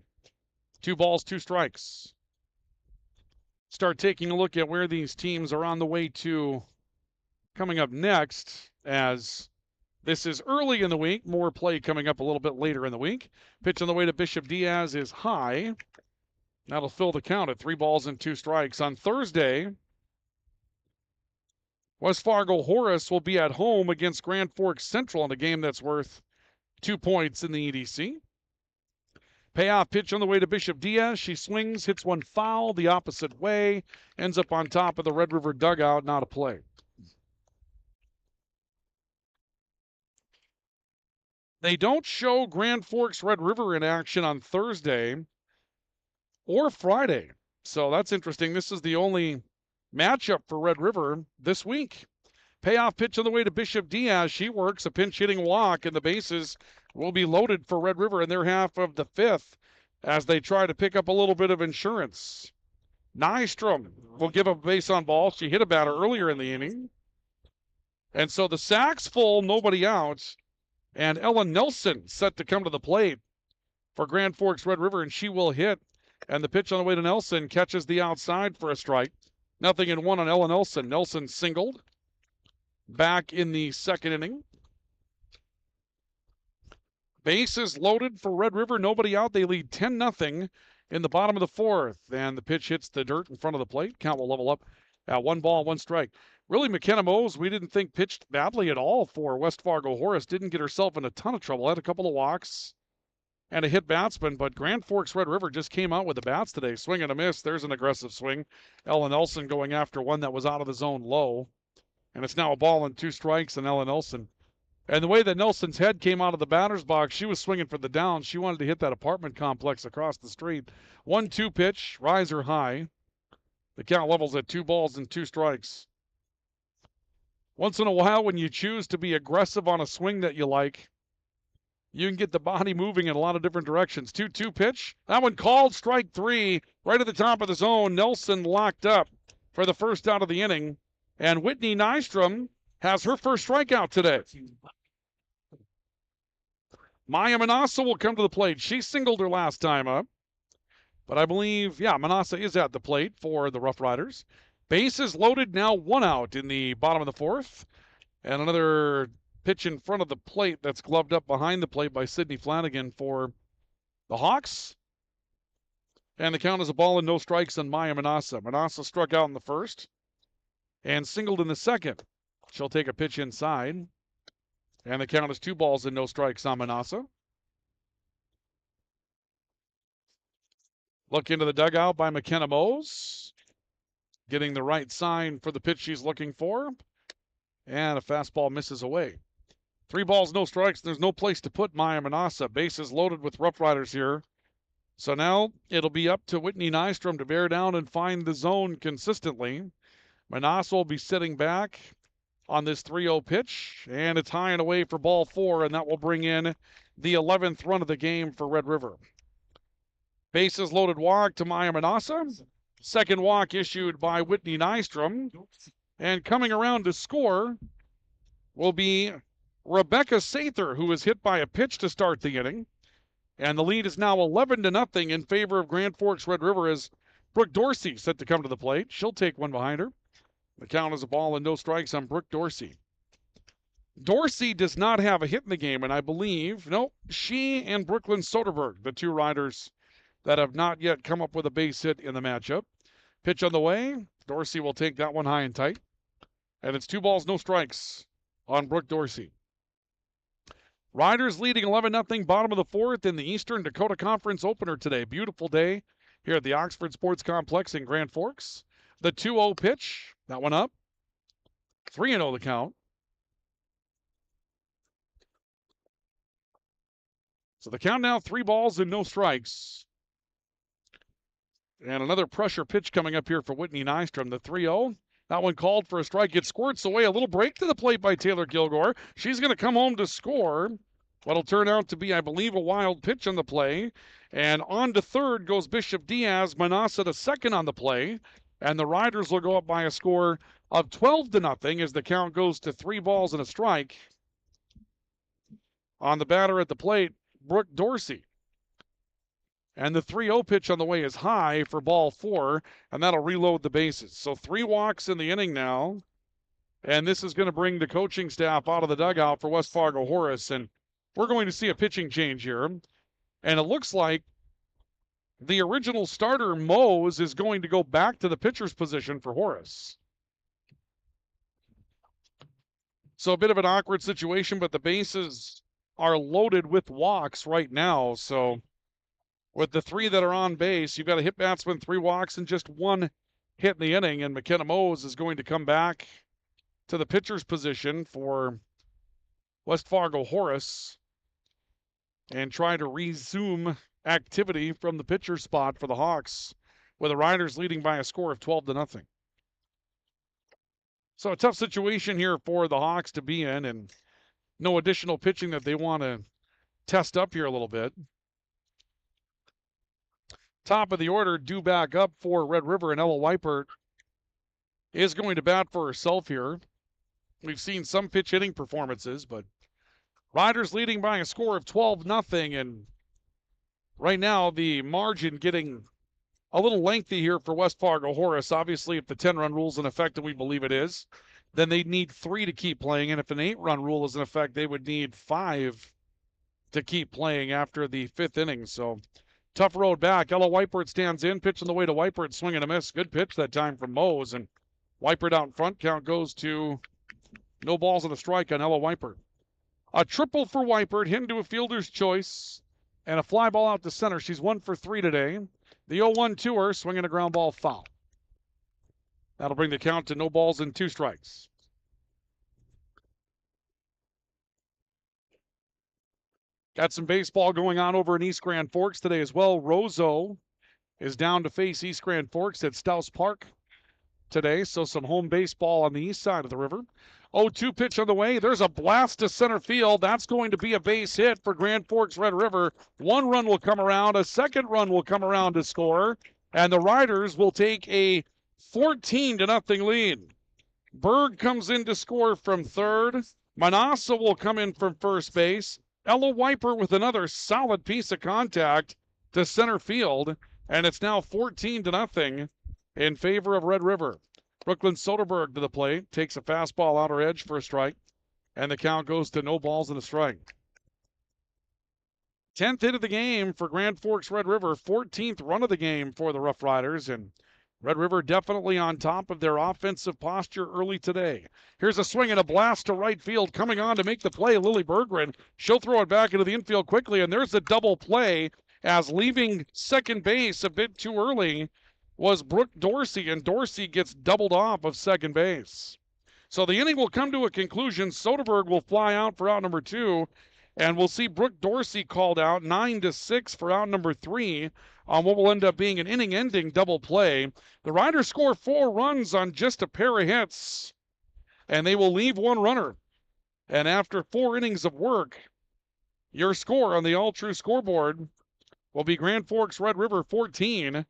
2 balls, 2 strikes. Start taking a look at where these teams are on the way to coming up next, as this is early in the week. More play coming up a little bit later in the week. Pitch on the way to Bishop Diaz is high. That'll fill the count at 3 balls and 2 strikes. On Thursday, West Fargo Horace will be at home against Grand Forks Central in a game that's worth 2 points in the EDC. Payoff pitch on the way to Bishop Diaz. She swings, hits one foul the opposite way, ends up on top of the Red River dugout, not a play. They don't show Grand Forks Red River in action on Thursday or Friday, so that's interesting. This is the only matchup for Red River this week. Payoff pitch on the way to Bishop Diaz. She works a pinch hitting walk, and the bases will be loaded for Red River in their half of the fifth as they try to pick up a little bit of insurance. Nystrom will give up a base on ball. She hit a batter earlier in the inning. And so the sack's full, nobody out. And Ellen Nelson set to come to the plate for Grand Forks Red River, and she will hit. And the pitch on the way to Nelson catches the outside for a strike. 0-1 on Ellen Nelson. Nelson singled back in the second inning. Bases loaded for Red River, nobody out. They lead 10-0 in the bottom of the fourth. And the pitch hits the dirt in front of the plate. Count will level up at 1 ball, 1 strike. Really, McKenna Mose, we didn't think pitched badly at all for West Fargo Horace. Didn't get herself in a ton of trouble. Had a couple of walks and a hit batsman, but Grand Forks Red River just came out with the bats today. Swing and a miss. There's an aggressive swing. Ellen Nelson going after one that was out of the zone low. And it's now a ball and 2 strikes on Ellen Nelson. And the way that Nelson's head came out of the batter's box, she was swinging for the down. She wanted to hit that apartment complex across the street. 1-2 pitch, riser high. The count levels at 2 balls and 2 strikes. Once in a while, when you choose to be aggressive on a swing that you like, you can get the body moving in a lot of different directions. 2-2 pitch. That one called strike 3, right at the top of the zone. Nelson locked up for the first out of the inning. And Whitney Nystrom has her first strikeout today. Maya Manassa will come to the plate. She singled her last time up. But I believe, Manassa is at the plate for the Roughriders. Bases loaded, now 1 out in the bottom of the fourth. And another pitch in front of the plate that's gloved up behind the plate by Sydney Flanagan for the Hawks. And the count is a ball and no strikes on Maya Manassa. Manassa struck out in the first and singled in the second. She'll take a pitch inside. And the count is 2 balls and no strikes on Manassa. Look into the dugout by McKenna Mose. Getting the right sign for the pitch she's looking for. And a fastball misses away. 3 balls, no strikes. There's no place to put Maya Manassa. Bases loaded with Roughriders here. So now it'll be up to Whitney Nystrom to bear down and find the zone consistently. Manassa will be sitting back on this 3-0 pitch, and it's high and away for ball 4, and that will bring in the 11th run of the game for Red River. Bases loaded walk to Maya Manassa. Second walk issued by Whitney Nystrom. And coming around to score will be Rebecca Sather, who was hit by a pitch to start the inning. And the lead is now 11-0 in favor of Grand Forks Red River as Brooke Dorsey set to come to the plate. She'll take one behind her. The count is a ball and no strikes on Brooke Dorsey. Dorsey does not have a hit in the game, and I believe, no, she and Brooklyn Soderberg, the 2 riders that have not yet come up with a base hit in the matchup. Pitch on the way. Dorsey will take that one high and tight. And it's 2 balls, no strikes on Brooke Dorsey. Riders leading 11-0, bottom of the 4th in the Eastern Dakota Conference opener today. Beautiful day here at the Oxford Sports Complex in Grand Forks. The 2-0 pitch, that one up. 3-0 the count. So the count now 3 balls and no strikes. And another pressure pitch coming up here for Whitney Nystrom, the 3-0. That one called for a strike. It squirts away. A little break to the plate by Taylor Kilgore. She's going to come home to score. What'll turn out to be, I believe, a wild pitch on the play. And on to third goes Bishop Diaz. Manassa to second on the play. And the Riders will go up by a score of 12-0 as the count goes to 3 balls and a strike. On the batter at the plate, Brooke Dorsey. And the 3-0 pitch on the way is high for ball 4, and that'll reload the bases. So 3 walks in the inning now, and this is going to bring the coaching staff out of the dugout for West Fargo Horace, and we're going to see a pitching change here. And it looks like the original starter, Mose, is going to go back to the pitcher's position for Horace. So a bit of an awkward situation, but the bases are loaded with walks right now, so with the 3 that are on base, you've got a hit batsman, 3 walks, and just 1 hit in the inning. And McKenna Mose is going to come back to the pitcher's position for West Fargo Horace and try to resume activity from the pitcher spot for the Hawks, with the Riders leading by a score of 12-0. So a tough situation here for the Hawks to be in, and no additional pitching that they want to test up here a little bit. Top of the order, due back up for Red River, and Ella Weipert is going to bat for herself here. We've seen some pitch hitting performances, but Riders leading by a score of 12-0, and right now the margin getting a little lengthy here for West Fargo Horace. Obviously, if the 10-run rule is in effect, and we believe it is, then they'd need 3 to keep playing, and if an 8-run rule is in effect, they would need 5 to keep playing after the 5th inning. So tough road back. Ella Weipert stands in, pitch on the way to Weipert, swing and a miss. Good pitch that time from Mose, and Weipert out in front. Count goes to no balls and a strike on Ella Weipert. A triple for Weipert, hit into a fielder's choice, and a fly ball out to center. She's 1 for 3 today. The 0-1 to her, swinging a ground ball foul. That'll bring the count to no balls and 2 strikes. Got some baseball going on over in East Grand Forks today as well. Roseau is down to face East Grand Forks at Stouse Park today, so some home baseball on the east side of the river. 0-2 pitch on the way. There's a blast to center field. That's going to be a base hit for Grand Forks Red River. 1 run will come around. A 2nd run will come around to score, and the Riders will take a 14-0 lead. Berg comes in to score from third. Manassa will come in from first base. Ella Weipert with another solid piece of contact to center field, and it's now 14-0 in favor of Red River. Brooklyn Soderberg to the plate, takes a fastball outer edge for a strike, and the count goes to no balls and a strike. 10th hit of the game for Grand Forks Red River, 14th run of the game for the Roughriders, and Red River definitely on top of their offensive posture early today. Here's a swing and a blast to right field. Coming on to make the play, Lily Berggren. She'll throw it back into the infield quickly, and there's a double play as leaving second base a bit too early was Brooke Dorsey, and Dorsey gets doubled off of second base. So the inning will come to a conclusion. Soderberg will fly out for out number 2, and we'll see Brooke Dorsey called out 9-6 for out number 3 on what will end up being an inning-ending double play. The Riders score 4 runs on just a pair of hits, and they will leave 1 runner. And after 4 innings of work, your score on the All True scoreboard will be Grand Forks Red River 14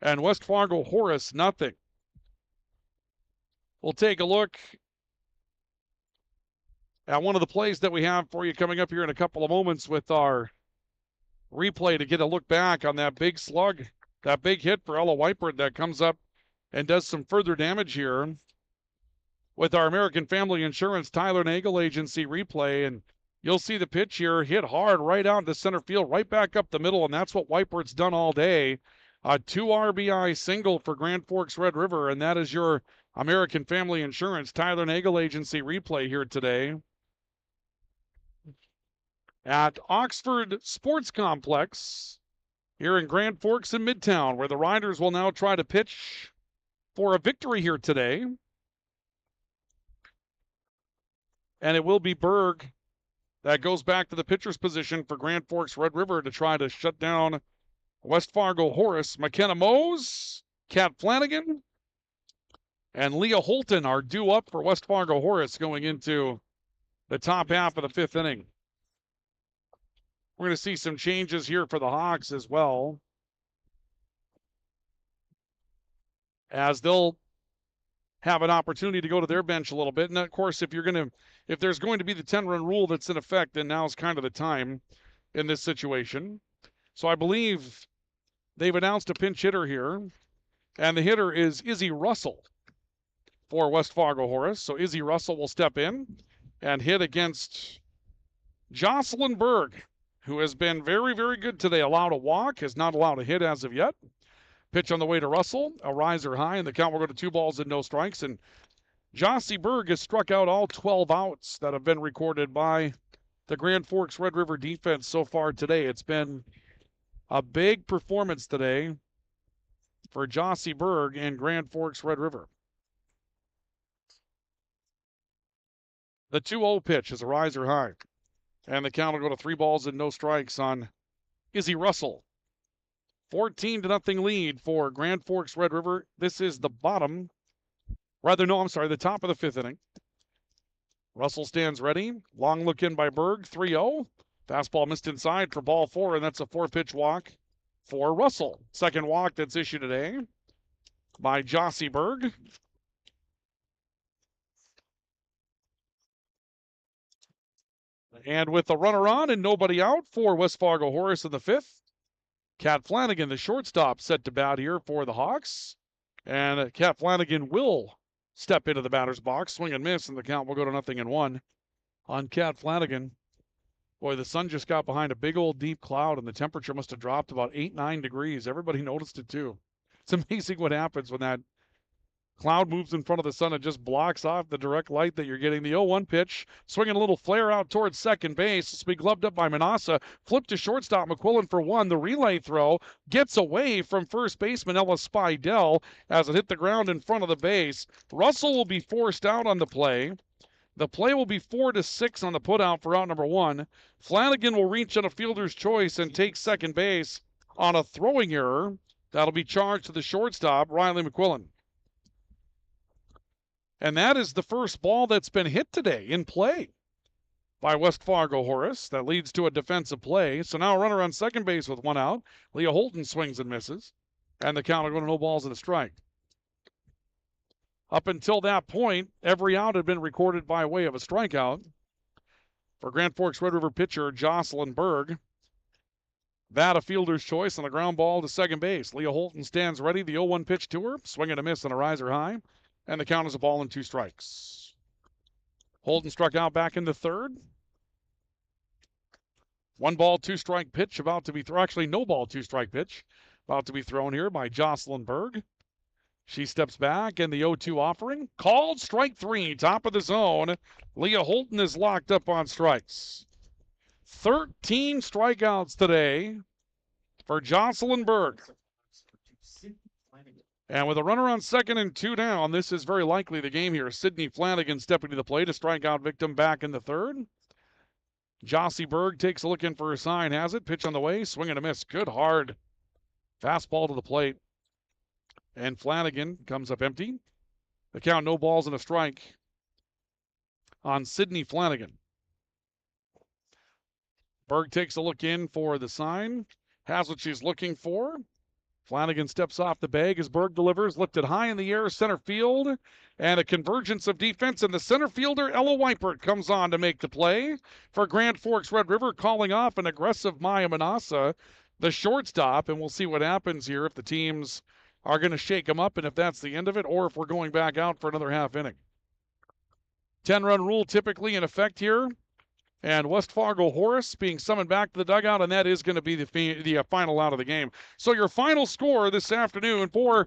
and West Fargo Horace nothing. We'll take a look at one of the plays that we have for you coming up here in a couple of moments with our replay to get a look back on that big slug, that big hit for Ella Weipert that comes up and does some further damage here with our American Family Insurance Tyler Nagel Agency replay. And you'll see the pitch here hit hard right out to center field, right back up the middle, and that's what Weipert's done all day. A 2 RBI single for Grand Forks Red River, and that is your American Family Insurance Tyler Nagel Agency replay here today at Oxford Sports Complex here in Grand Forks in Midtown, where the Riders will now try to pitch for a victory here today. And it will be Berg that goes back to the pitcher's position for Grand Forks Red River to try to shut down West Fargo Horace. McKenna Mose, Kat Flanagan, and Leah Holton are due up for West Fargo Horace going into the top half of the 5th inning. We're going to see some changes here for the Hawks as well, as they'll have an opportunity to go to their bench a little bit. And of course, if there's going to be the 10-run rule that's in effect, then now's kind of the time in this situation. So I believe they've announced a pinch hitter here, and the hitter is Izzy Russell for West Fargo Horace. So Izzy Russell will step in and hit against Jocelyn Berg, who has been very, very good today. Allowed a walk, has not allowed a hit as of yet. Pitch on the way to Russell, a riser high, and the count will go to 2 balls and no strikes. And Jossie Berg has struck out all 12 outs that have been recorded by the Grand Forks Red River defense so far today. It's been a big performance today for Jossie Berg and Grand Forks Red River. The 2-0 pitch is a riser high, and the count will go to 3 balls and no strikes on Izzy Russell. 14-0 lead for Grand Forks Red River. This is the top of the 5th inning. Russell stands ready. Long look in by Berg, 3-0. Fastball missed inside for ball 4, and that's a 4-pitch walk for Russell. Second walk that's issued today by Jossie Berg. And with the runner on and nobody out for West Fargo Horace in the 5th, Kat Flanagan, the shortstop, set to bat here for the Hawks. And Kat Flanagan will step into the batter's box, swing and miss, and the count will go to 0-1 on Kat Flanagan. Boy, the sun just got behind a big old deep cloud, and the temperature must have dropped about 8-9 degrees. Everybody noticed it too. It's amazing what happens when that cloud moves in front of the sun and just blocks off the direct light that you're getting. The 0-1 pitch, swinging a little flare out towards second base. This will be gloved up by Manassa. Flip to shortstop, McQuillan for 1. The relay throw gets away from first baseman Ella Spidell as it hit the ground in front of the base. Russell will be forced out on the play. The play will be 4-6 on the putout for out number 1. Flanagan will reach on a fielder's choice and take second base on a throwing error. That'll be charged to the shortstop, Riley McQuillan. And that is the first ball that's been hit today in play by West Fargo Horace. That leads to a defensive play. So now a runner on second base with 1 out. Leah Holton swings and misses. And the count will go to no balls and a strike. Up until that point, every out had been recorded by way of a strikeout for Grand Forks Red River pitcher Jocelyn Berg. That a fielder's choice on the ground ball to second base. Leah Holton stands ready. The 0-1 pitch to her. Swing and a miss on a riser high. And the count is a ball and 2 strikes. Holton struck out back in the 3rd. 1 ball, 2 strike pitch about to be thrown. Actually, no ball, 2 strike pitch about to be thrown here by Jocelyn Berg. She steps back, and the 0-2 offering. Called strike 3, top of the zone. Leah Holton is locked up on strikes. 13 strikeouts today for Jocelyn Berg. And with a runner on second and 2 down, this is very likely the game here. Sydney Flanagan stepping to the plate, a strikeout victim back in the third. Jossie Berg takes a look in for a sign, has it. Pitch on the way, swing and a miss. Good hard fastball to the plate. And Flanagan comes up empty. The count, no balls and a strike on Sydney Flanagan. Berg takes a look in for the sign, has what she's looking for. Flanagan steps off the bag as Berg delivers, lifted high in the air, center field, and a convergence of defense, and the center fielder, Ella Weipert, comes on to make the play for Grand Forks Red River, calling off an aggressive Maya Manassa, the shortstop, and we'll see what happens here if the teams are going to shake them up, and if that's the end of it, or if we're going back out for another half inning. 10-run rule typically in effect here. And West Fargo Horace being summoned back to the dugout, and that is going to be the final out of the game. So your final score this afternoon for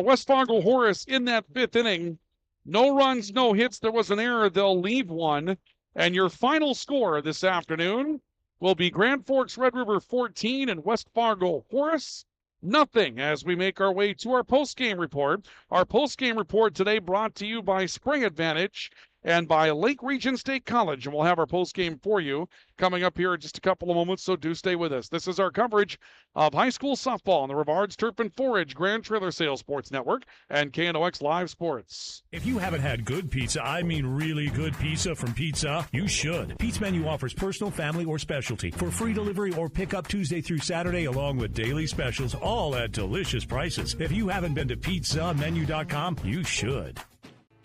West Fargo Horace in that 5th inning, no runs, no hits. There was an error. They'll leave one. And your final score this afternoon will be Grand Forks Red River 14 and West Fargo Horace nothing, as we make our way to our post-game report. Our post-game report today brought to you by Spring Advantage and by Lake Region State College. And we'll have our postgame for you coming up here in just a couple of moments, so do stay with us. This is our coverage of high school softball on the Rivards Turf and Forage Grand Trailer Sales Sports Network and KNOX Live Sports. If you haven't had good pizza, I mean really good pizza from Pizza, you should. Pete's Menu offers personal, family, or specialty for free delivery or pickup Tuesday through Saturday, along with daily specials, all at delicious prices. If you haven't been to pizzamenu.com, you should.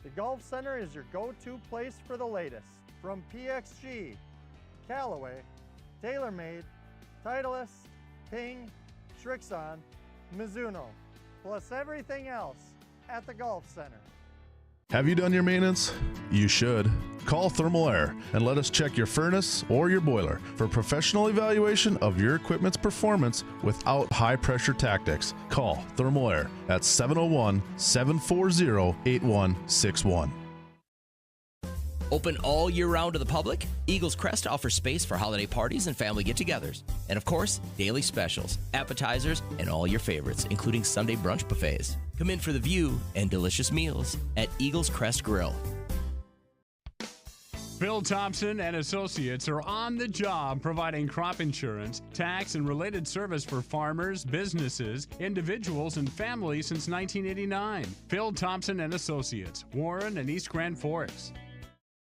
The Golf Center is your go-to place for the latest. From PXG, Callaway, TaylorMade, Titleist, Ping, Srixon, Mizuno, plus everything else at the Golf Center. Have you done your maintenance? You should. Call Thermal Air and let us check your furnace or your boiler for professional evaluation of your equipment's performance without high-pressure tactics. Call Thermal Air at 701-740-8161. Open all year round to the public, Eagles Crest offers space for holiday parties and family get-togethers. And of course, daily specials, appetizers, and all your favorites, including Sunday brunch buffets. Come in for the view and delicious meals at Eagles Crest Grill. Phil Thompson and Associates are on the job providing crop insurance, tax, and related service for farmers, businesses, individuals, and families since 1989. Phil Thompson and Associates, Warren and East Grand Forks.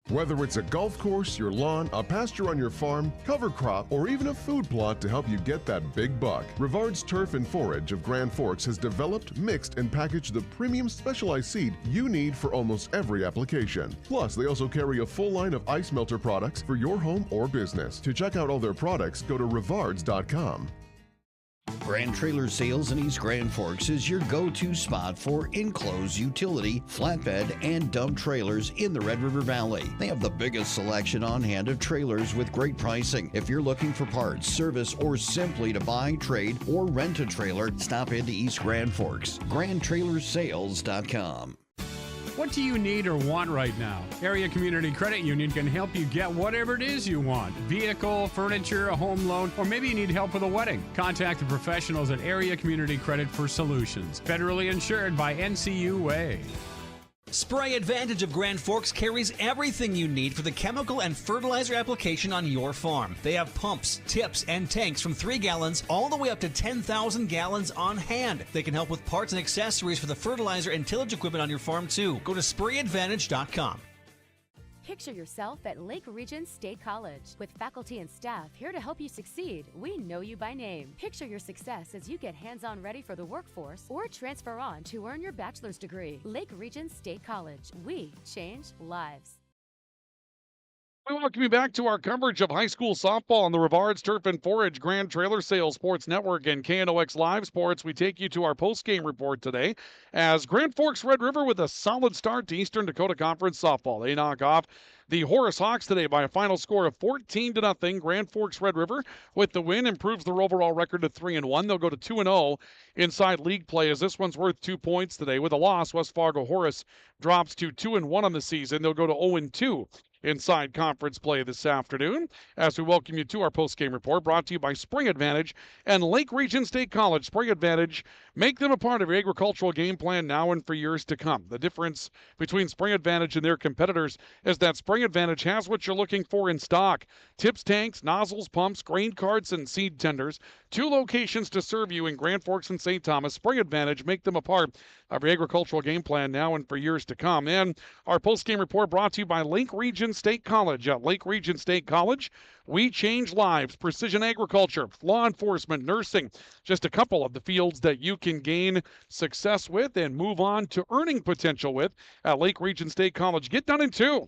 Whether it's a golf course, your lawn, a pasture on your farm, cover crop, or even a food plot to help you get that big buck, Rivards Turf and Forage of Grand Forks has developed, mixed, and packaged the premium specialized seed you need for almost every application. Plus, they also carry a full line of ice melter products for your home or business. To check out all their products, go to rivards.com. Grand Trailer Sales in East Grand Forks is your go-to spot for enclosed utility, flatbed, and dump trailers in the Red River Valley. They have the biggest selection on hand of trailers with great pricing. If you're looking for parts, service, or simply to buy, trade, or rent a trailer, stop into East Grand Forks. GrandTrailersales.com. What do you need or want right now? Area Community Credit Union can help you get whatever it is you want. Vehicle, furniture, a home loan, or maybe you need help with a wedding. Contact the professionals at Area Community Credit for solutions. Federally insured by NCUA. Spray Advantage of Grand Forks carries everything you need for the chemical and fertilizer application on your farm. They have pumps, tips, and tanks from 3 gallons all the way up to 10,000 gallons on hand. They can help with parts and accessories for the fertilizer and tillage equipment on your farm too. Go to sprayadvantage.com. Picture yourself at Lake Region State College. With faculty and staff here to help you succeed, we know you by name. Picture your success as you get hands-on ready for the workforce or transfer on to earn your bachelor's degree. Lake Region State College. We change lives. We welcome you back to our coverage of high school softball on the Rivards Turf and Forage Grand Trailer Sales Sports Network and KNOX Live Sports. We take you to our post-game report today as Grand Forks Red River with a solid start to Eastern Dakota Conference softball. They knock off the Horace Hawks today by a final score of 14-0. Grand Forks Red River with the win improves their overall record to 3-1. They'll go to 2-0 inside league play as this one's worth 2 points today. With a loss, West Fargo Horace drops to 2-1 on the season. They'll go to 0-2 inside conference play this afternoon as we welcome you to our post-game report brought to you by Spring Advantage and Lake Region State College. Spring Advantage, make them a part of your agricultural game plan now and for years to come. The difference between Spring Advantage and their competitors is that Spring Advantage has what you're looking for in stock. Tips, tanks, nozzles, pumps, grain carts, and seed tenders. 2 locations to serve you in Grand Forks and St. Thomas. Spring Advantage, make them a part of your agricultural game plan now and for years to come. And our post-game report brought to you by Lake Region State College. At Lake Region State College, we change lives. Precision agriculture, law enforcement, nursing, just a couple of the fields that you can gain success with and move on to earning potential with at Lake Region State College. Get done in 2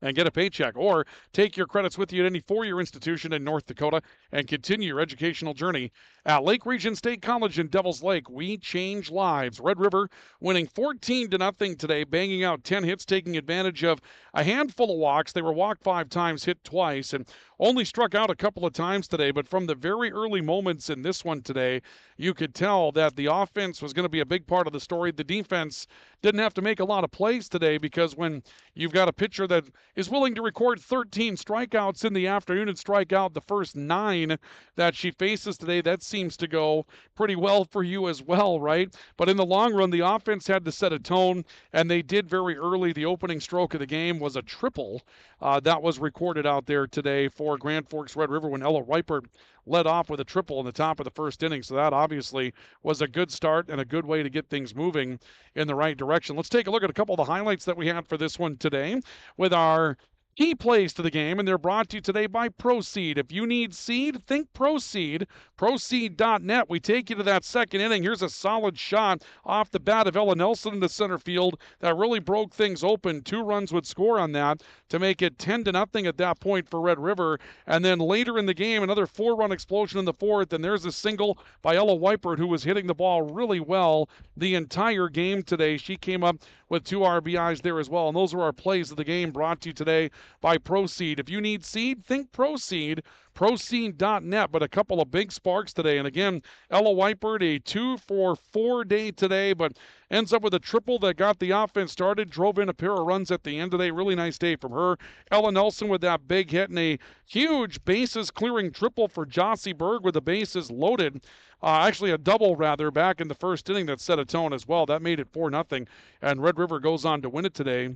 and get a paycheck, or take your credits with you at any four-year institution in North Dakota and continue your educational journey at Lake Region State College in Devils Lake. We change lives. Red River winning 14-0 today, banging out 10 hits, taking advantage of a handful of walks. They were walked 5 times, hit twice, and only struck out a couple of times today. But from the very early moments in this one today, you could tell that the offense was going to be a big part of the story. The defense didn't have to make a lot of plays today because when you've got a pitcher that is willing to record 13 strikeouts in the afternoon and strike out the first 9 that she faces today, that seems to go pretty well for you as well, right? But in the long run, the offense had to set a tone, and they did very early. The opening stroke of the game was a triple that was recorded out there today for Grand Forks Red River when Ella Reipert led off with a triple in the top of the first inning. So that obviously was a good start and a good way to get things moving in the right direction. Let's take a look at a couple of the highlights that we had for this one today with our key plays to the game, and they're brought to you today by Proseed. If you need seed, think Proseed. Proseed.net. We take you to that second inning. Here's a solid shot off the bat of Ella Nelson into center field that really broke things open. 2 runs would score on that to make it 10-0 at that point for Red River. And then later in the game, another 4-run explosion in the 4th, and there's a single by Ella Weipert, who was hitting the ball really well the entire game today. She came up with 2 RBIs there as well. And those are our plays of the game brought to you today by Proseed. If you need seed, think Proseed. Proseed.net, but a couple of big sparks today. And again, Ella Weipert, a 2-for-4 day today, but ends up with a triple that got the offense started, drove in a pair of runs at the end today. Really nice day from her. Ella Nelson with that big hit and a huge bases-clearing triple for Jossie Berg with the bases loaded. Actually, a double, rather, back in the first inning that set a tone as well. That made it 4-0, and Red River goes on to win it today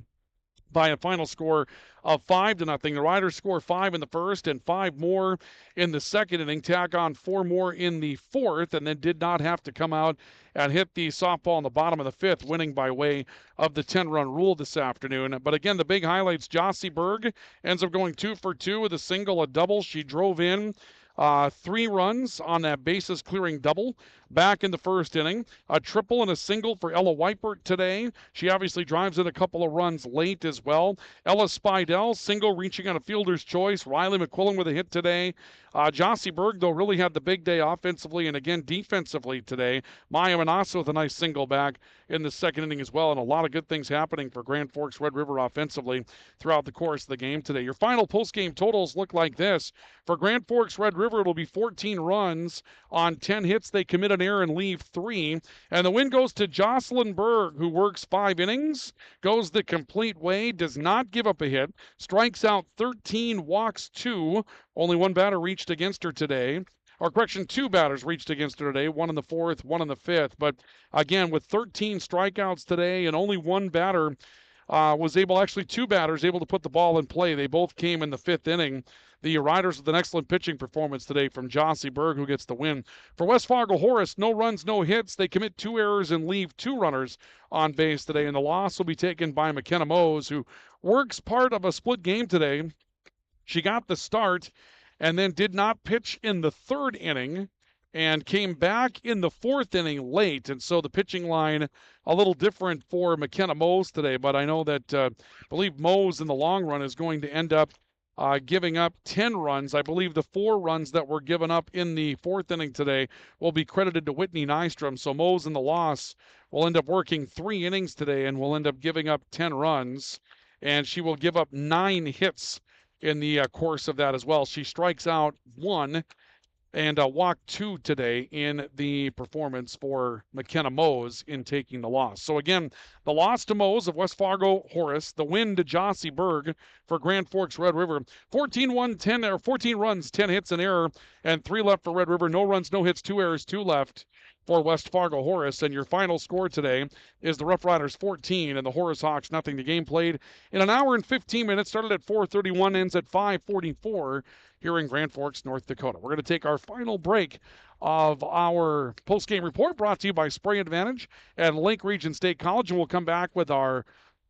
by a final score of 5-0. The Riders score 5 in the first and 5 more in the second inning, tack on 4 more in the 4th, and then did not have to come out and hit the softball in the bottom of the 5th, winning by way of the 10-run rule this afternoon. But again, the big highlights, Jossie Berg ends up going 2 for 2 with a single, a double. She drove in 3 runs on that bases clearing double back in the first inning. A triple and a single for Ella Weipert today. She obviously drives in a couple of runs late as well. Ella Spidell, single reaching on a fielder's choice. Riley McQuillan with a hit today. Jossie Berg, though, really had the big day offensively and again defensively today. Maya Manassa with a nice single back in the second inning as well, and a lot of good things happening for Grand Forks Red River offensively throughout the course of the game today. Your final post-game totals look like this. For Grand Forks Red River, it'll be 14 runs on 10 hits. They commit an error and leave 3. And the win goes to Jocelyn Berg, who works 5 innings, goes the complete way, does not give up a hit, strikes out 13, walks 2. Only 1 batter reached against her today. Or correction, 2 batters reached against her today, 1 in the 4th, 1 in the 5th. But again, with 13 strikeouts today and only 1 batter was able, actually 2 batters able to put the ball in play. They both came in the 5th inning. The Riders with an excellent pitching performance today from Jossie Berg, who gets the win. For West Fargo Horace, no runs, no hits. They commit 2 errors and leave 2 runners on base today. And the loss will be taken by McKenna Mose, who works part of a split game today. She got the start and then did not pitch in the 3rd inning and came back in the 4th inning late. And so the pitching line a little different for McKenna Mose today. But I know that I believe Mose in the long run is going to end up giving up 10 runs. I believe the 4 runs that were given up in the 4th inning today will be credited to Whitney Nystrom. So Mose in the loss will end up working 3 innings today and will end up giving up 10 runs. And she will give up 9 hits in the course of that as well. She strikes out 1 and walked 2 today in the performance for McKenna Mose in taking the loss. So again, the loss to Mose of West Fargo Horace, the win to Jossie Berg for Grand Forks Red River. 14 runs, 10 hits, an error, and 3 left for Red River. No runs, no hits, 2 errors, 2 left for West Fargo Horace. And your final score today is the Roughriders 14 and the Horace Hawks nothing. The game played in an hour and 15 minutes, started at 4:31, ends at 5:44 here in Grand Forks, North Dakota. We're going to take our final break of our post-game report, brought to you by Spray Advantage and Lake Region State College, and we'll come back with our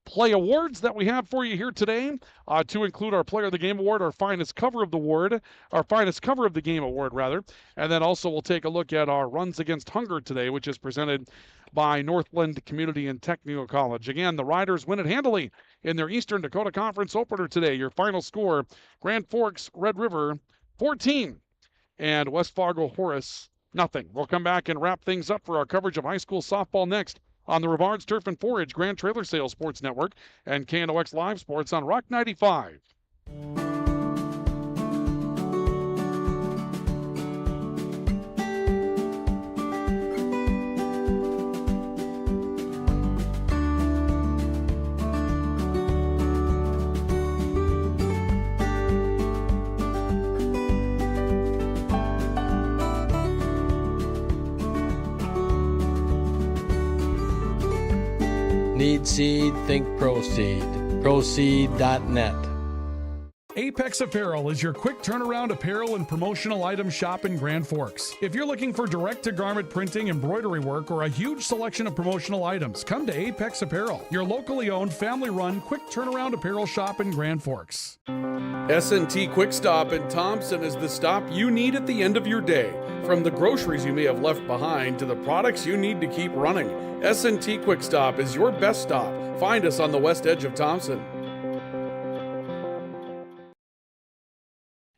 play awards that we have for you here today, to include our Player of the Game Award, our finest cover of the game award, rather. And then also we'll take a look at our Runs Against Hunger today, which is presented by Northland Community and Technical College. Again, the Riders win it handily in their Eastern Dakota Conference opener today. Your final score, Grand Forks Red River 14 and West Fargo Horace nothing. We'll come back and wrap things up for our coverage of high school softball next on the Rivards Turf and Forage Grand Trailer Sales Sports Network and KNOX Live Sports on Rock 95. Need seed, think Proseed. Proseed.net. Apex Apparel is your quick turnaround apparel and promotional item shop in Grand Forks. If you're looking for direct-to-garment printing, embroidery work, or a huge selection of promotional items, come to Apex Apparel, your locally owned, family-run, quick turnaround apparel shop in Grand Forks. S&T Quick Stop in Thompson is the stop you need at the end of your day. From the groceries you may have left behind to the products you need to keep running, S&T Quick Stop is your best stop. Find us on the west edge of Thompson.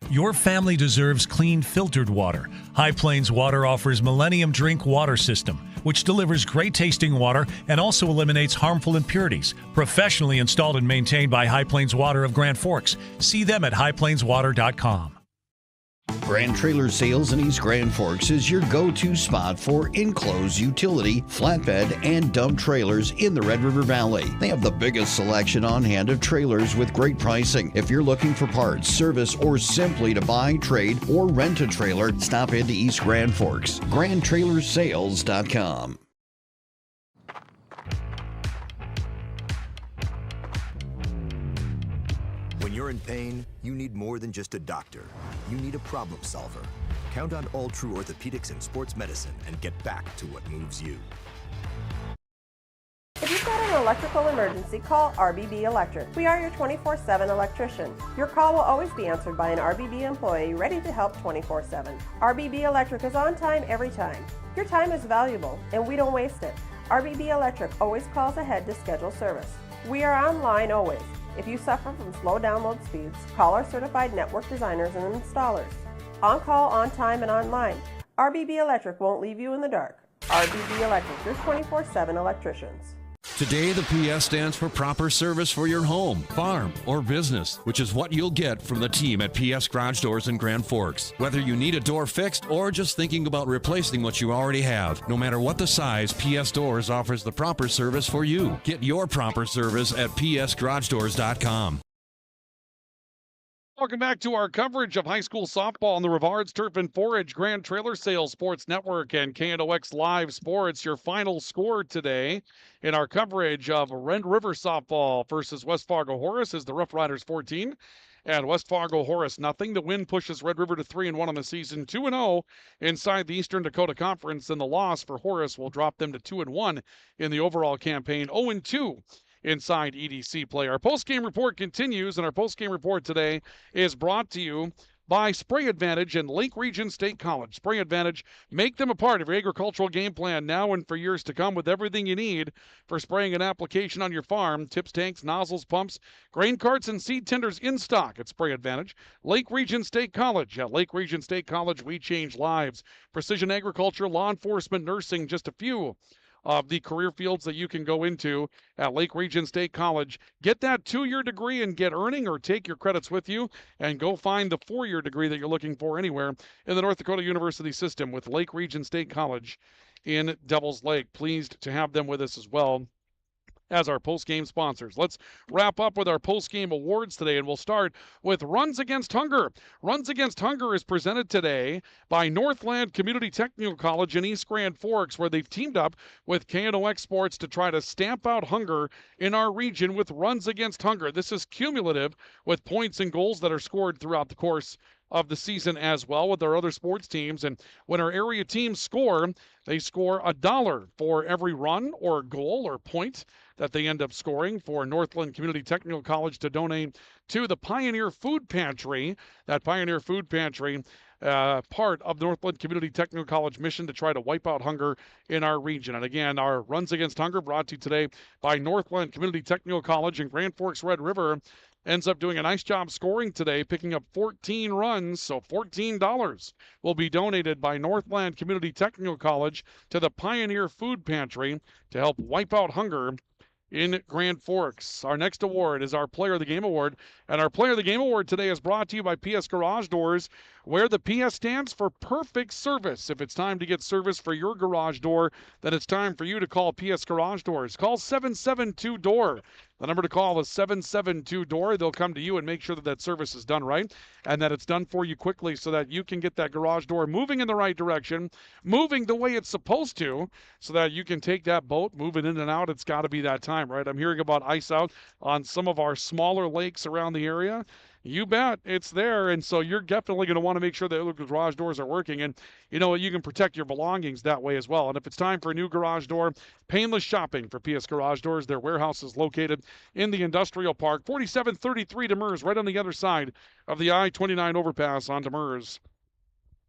Your family deserves clean, filtered water. High Plains Water offers Millennium Drink Water System, which delivers great tasting water and also eliminates harmful impurities. Professionally installed and maintained by High Plains Water of Grand Forks. See them at highplainswater.com. Grand Trailer Sales in East Grand Forks is your go-to spot for enclosed utility, flatbed, and dump trailers in the Red River Valley. They have the biggest selection on hand of trailers with great pricing. If you're looking for parts, service, or simply to buy, trade, or rent a trailer, stop into East Grand Forks. GrandTrailersales.com. When you're in pain, you need more than just a doctor. You need a problem solver. Count on All True Orthopedics and Sports Medicine and get back to what moves you. If you've got an electrical emergency, call RBB Electric. We are your 24/7 electrician. Your call will always be answered by an RBB employee ready to help 24/7. RBB Electric is on time every time. Your time is valuable, and we don't waste it. RBB Electric always calls ahead to schedule service. We are online always. If you suffer from slow download speeds, call our certified network designers and installers. On call, on time, and online. RBB Electric won't leave you in the dark. RBB Electric, your 24/7 electricians. Today, the PS stands for proper service for your home, farm, or business, which is what you'll get from the team at PS Garage Doors in Grand Forks. Whether you need a door fixed or just thinking about replacing what you already have, no matter what the size, PS Doors offers the proper service for you. Get your proper service at psgaragedoors.com. Welcome back to our coverage of high school softball on the Rivards Turf and Forage Grand Trailer Sales Sports Network and KNOX Live Sports. Your final score today in our coverage of Red River softball versus West Fargo Horace is the Roughriders 14 and West Fargo Horace nothing. The win pushes Red River to 3-1 on the season, 2-0 inside the Eastern Dakota Conference, and the loss for Horace will drop them to 2-1 in the overall campaign, 0-2 inside EDC play. Our post-game report continues, and our post-game report today is brought to you by Spray Advantage and Lake Region State College. Spray Advantage, make them a part of your agricultural game plan now and for years to come with everything you need for spraying an application on your farm. Tips, tanks, nozzles, pumps, grain carts, and seed tenders in stock at Spray Advantage. Lake Region State College. At Lake Region State College, we change lives. Precision agriculture, law enforcement, nursing, just a few of the career fields that you can go into at Lake Region State College. Get that 2-year degree and get earning, or take your credits with you and go find the 4-year degree that you're looking for anywhere in the North Dakota University system with Lake Region State College in Devils Lake. Pleased to have them with us as well as our post-game sponsors. Let's wrap up with our post-game awards today, and we'll start with Runs Against Hunger. Runs Against Hunger is presented today by Northland Community Technical College in East Grand Forks, where they've teamed up with KNOX Sports to try to stamp out hunger in our region with Runs Against Hunger. This is cumulative with points and goals that are scored throughout the course of the season as well with our other sports teams. And when our area teams score, they score $1 for every run or goal or point that they end up scoring for Northland Community Technical College to donate to the Pioneer Food Pantry. That Pioneer Food Pantry, part of Northland Community Technical College mission to try to wipe out hunger in our region. And again, our Runs Against Hunger brought to you today by Northland Community Technical College in Grand Forks Red River. Ends up doing a nice job scoring today, picking up 14 runs, so $14 will be donated by Northland Community Technical College to the Pioneer Food Pantry to help wipe out hunger in Grand Forks. Our next award is our Player of the Game Award, and our Player of the Game Award today is brought to you by PS Garage Doors, where the PS stands for perfect service. If it's time to get service for your garage door, then it's time for you to call PS Garage Doors. Call 772-DOOR. The number to call is 772-DOOR. They'll come to you and make sure that that service is done right and that it's done for you quickly so that you can get that garage door moving in the right direction, moving the way it's supposed to, so that you can take that boat moving in and out. It's got to be that time, right? I'm hearing about ice out on some of our smaller lakes around the area. You bet it's there, and so you're definitely going to want to make sure that the garage doors are working, and you know you can protect your belongings that way as well. And if it's time for a new garage door, painless shopping for PS Garage Doors. Their warehouse is located in the industrial park, 4733 Demers, right on the other side of the I-29 overpass on Demers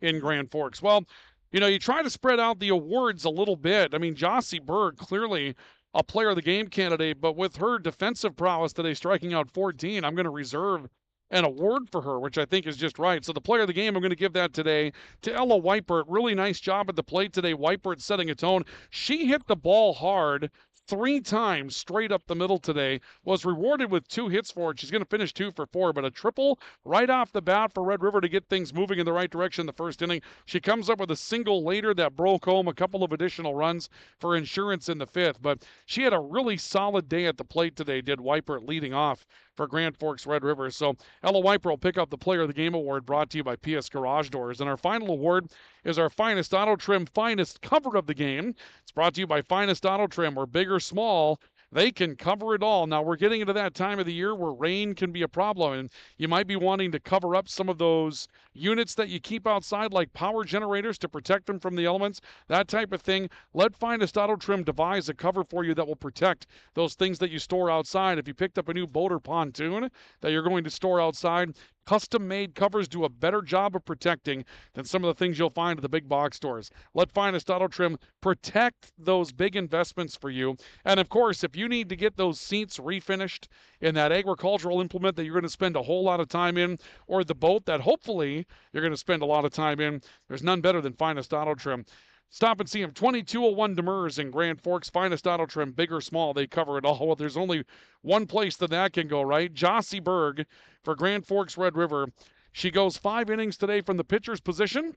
in Grand Forks. Well, you know, you try to spread out the awards a little bit. I mean, Jossie Berg, clearly a player of the game candidate, but with her defensive prowess today, striking out 14, I'm going to reserve an award for her, which I think is just right. So the player of the game, I'm going to give that today to Ella Weipert. Really nice job at the plate today. Weipert setting a tone. She hit the ball hard 3 times straight up the middle today, was rewarded with 2 hits for it. She's going to finish 2 for 4, but a triple right off the bat for Red River to get things moving in the right direction in the first inning. She comes up with a single later that broke home a couple of additional runs for insurance in the 5th, but she had a really solid day at the plate today, did Weipert, leading off for Grand Forks Red River. So Ella Weipert will pick up the Player of the Game award brought to you by PS Garage Doors. And our final award is our Finest Auto Trim Finest Cover of the Game. It's brought to you by Finest Auto Trim, where big or small, they can cover it all. Now, we're getting into that time of the year where rain can be a problem, and you might be wanting to cover up some of those units that you keep outside, like power generators, to protect them from the elements, that type of thing. Let Finest Auto Trim devise a cover for you that will protect those things that you store outside. If you picked up a new boat or pontoon that you're going to store outside, custom-made covers do a better job of protecting than some of the things you'll find at the big box stores. Let Finest Auto Trim protect those big investments for you. And, of course, if you need to get those seats refinished in that agricultural implement that you're going to spend a whole lot of time in, or the boat that hopefully you're going to spend a lot of time in, there's none better than Finest Auto Trim. Stop and see them. 2201 Demers in Grand Forks. Finest Auto Trim, big or small, they cover it all. Well, there's only one place that can go, right? Jossie Berg for Grand Forks Red River. She goes 5 innings today from the pitcher's position,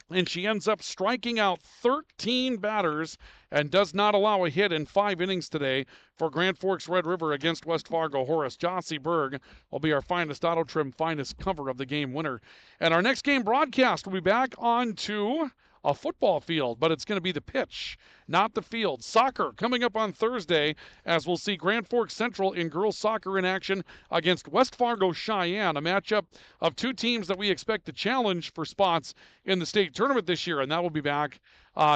and she ends up striking out 13 batters and does not allow a hit in 5 innings today for Grand Forks Red River against West Fargo Horace. Jossie Berg will be our Finest Auto Trim Finest Cover of the Game winner. And our next game broadcast will be back on to a football field, but it's going to be the pitch, not the field. Soccer coming up on Thursday, as we'll see Grand Forks Central in girls soccer in action against West Fargo Cheyenne, a matchup of 2 teams that we expect to challenge for spots in the state tournament this year, and that will be back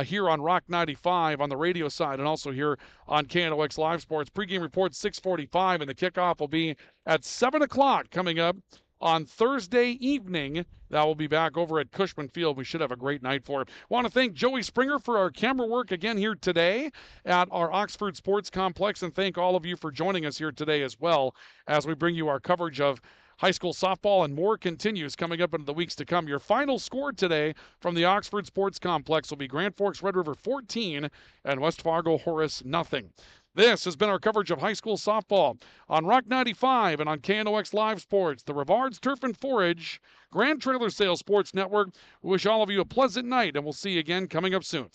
here on Rock 95 on the radio side, and also here on KNOX Live Sports. Pregame report 6:45, and the kickoff will be at 7 o'clock coming up on Thursday evening. That will be back over at Cushman Field. We should have a great night for it. Want to thank Joey Springer for our camera work again here today at our Oxford Sports Complex, and thank all of you for joining us here today as well as we bring you our coverage of high school softball, and more continues coming up in the weeks to come. Your final score today from the Oxford Sports Complex will be Grand Forks Red River 14 and West Fargo Horace nothing. This has been our coverage of high school softball on Rock 95 and on KNOX Live Sports, the Rivards Turf and Forage Grand Trailer Sales Sports Network. We wish all of you a pleasant night, and we'll see you again coming up soon.